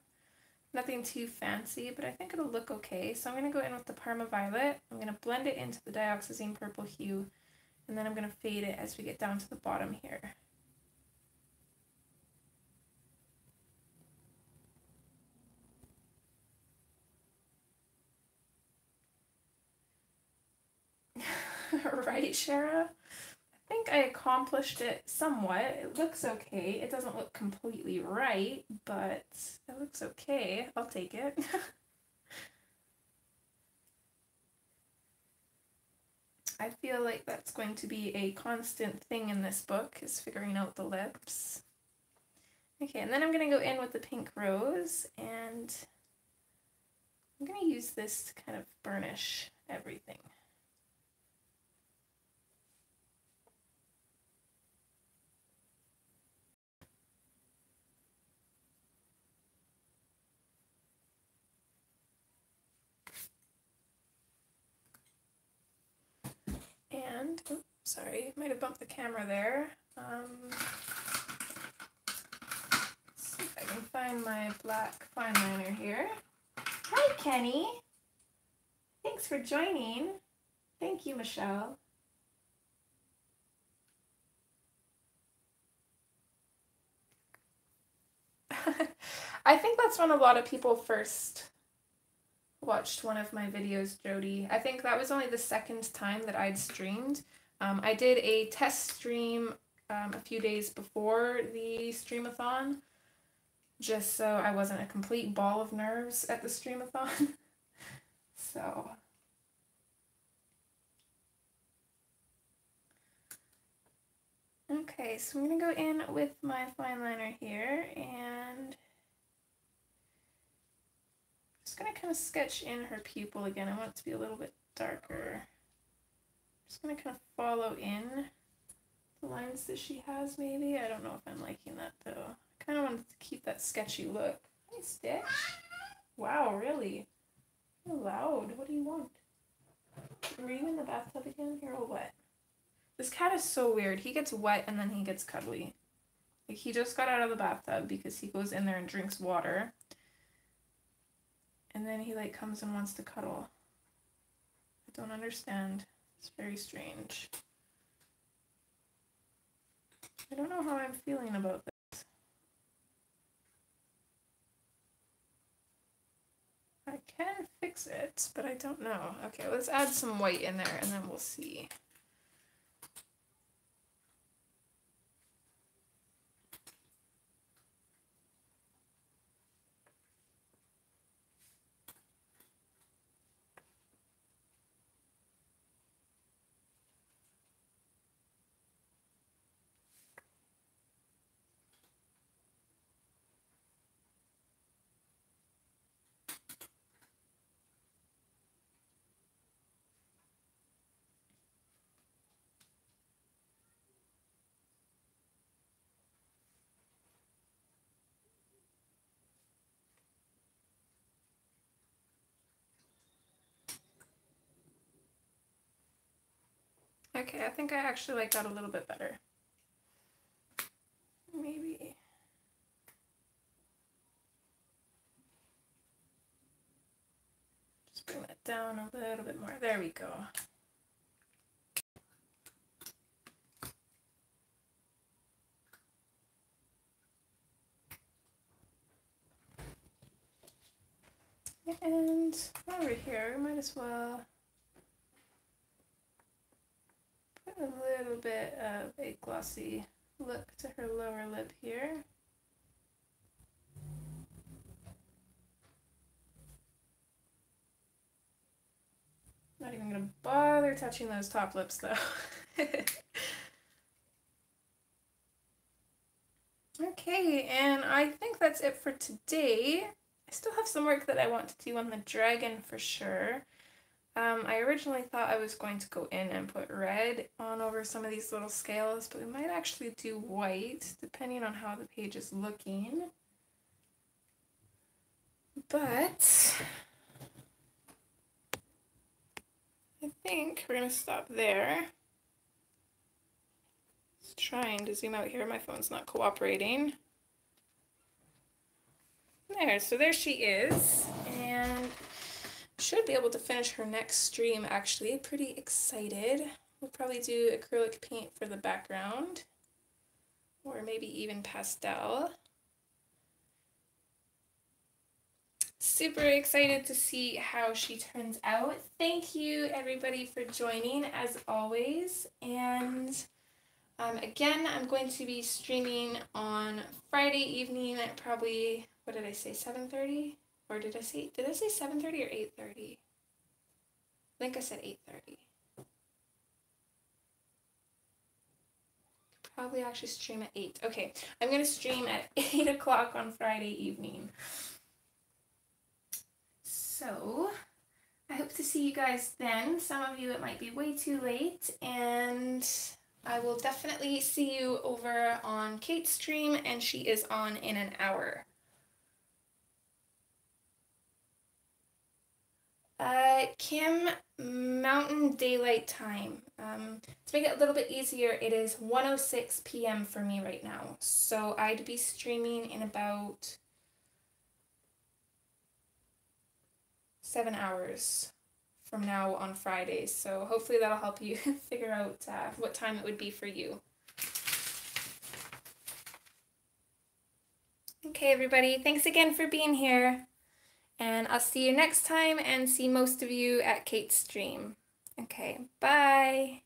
Nothing too fancy, but I think it'll look okay. So I'm gonna go in with the Parma Violet. I'm gonna blend it into the dioxazine purple hue, and then I'm gonna fade it as we get down to the bottom here. Right, Shara? I think I accomplished it somewhat. It looks okay. It doesn't look completely right, but it looks okay. I'll take it. I feel like that's going to be a constant thing in this book, is figuring out the lips. Okay, and then I'm going to go in with the pink rose, and I'm going to use this to kind of burnish everything. And, oops, sorry, might have bumped the camera there. Let's see if I can find my black fine liner here. Hi, Kenny. Thanks for joining. Thank you, Michelle. I think that's when a lot of people first watched one of my videos, Jody. I think that was only the second time that I'd streamed. I did a test stream a few days before the streamathon, just so I wasn't a complete ball of nerves at the streamathon. So okay, so I'm gonna go in with my fine liner here, and just gonna kind of sketch in her pupil again. I want it to be a little bit darker. Just gonna kind of follow in the lines that she has, maybe. I don't know if I'm liking that though. I kind of want to keep that sketchy look. Hi, Stitch. Wow, really? You're loud. What do you want? Were you in the bathtub again? You're all wet. This cat is so weird. He gets wet and then he gets cuddly. Like, he just got out of the bathtub because he goes in there and drinks water. And then he, like, comes and wants to cuddle. I don't understand. It's very strange. I don't know how I'm feeling about this. I can fix it, but I don't know. Okay, let's add some white in there and then we'll see. Okay, I think I actually like that a little bit better. Maybe. Just bring that down a little bit more. There we go. And over here, might as well put a little bit of a glossy look to her lower lip here. Not even gonna bother touching those top lips though. Okay, and I think that's it for today. I still have some work that I want to do on the dragon for sure. I originally thought I was going to go in and put red on over some of these little scales, but we might actually do white, depending on how the page is looking. But I think we're going to stop there. Just trying to zoom out here. My phone's not cooperating. There, so there she is, and should be able to finish her next stream actually. Pretty excited. We'll probably do acrylic paint for the background, or maybe even pastel. super excited to see how she turns out. Thank you everybody for joining as always. And again, I'm going to be streaming on Friday evening at probably, what did I say, 7:30? Or did I say 7:30 or 8:30? I think I said 8:30. Probably actually stream at 8. Okay, I'm going to stream at 8 o'clock on Friday evening. So, I hope to see you guys then. Some of you, it might be way too late, and I will definitely see you over on Kate's stream, and she is on in an hour. Kim, Mountain Daylight Time. To make it a little bit easier, it is 1:06 p.m. for me right now. So I'd be streaming in about 7 hours from now on Fridays. So hopefully that'll help you figure out what time it would be for you. Okay, everybody. Thanks again for being here. And I'll see you next time and see most of you at Kate's stream. Okay, bye.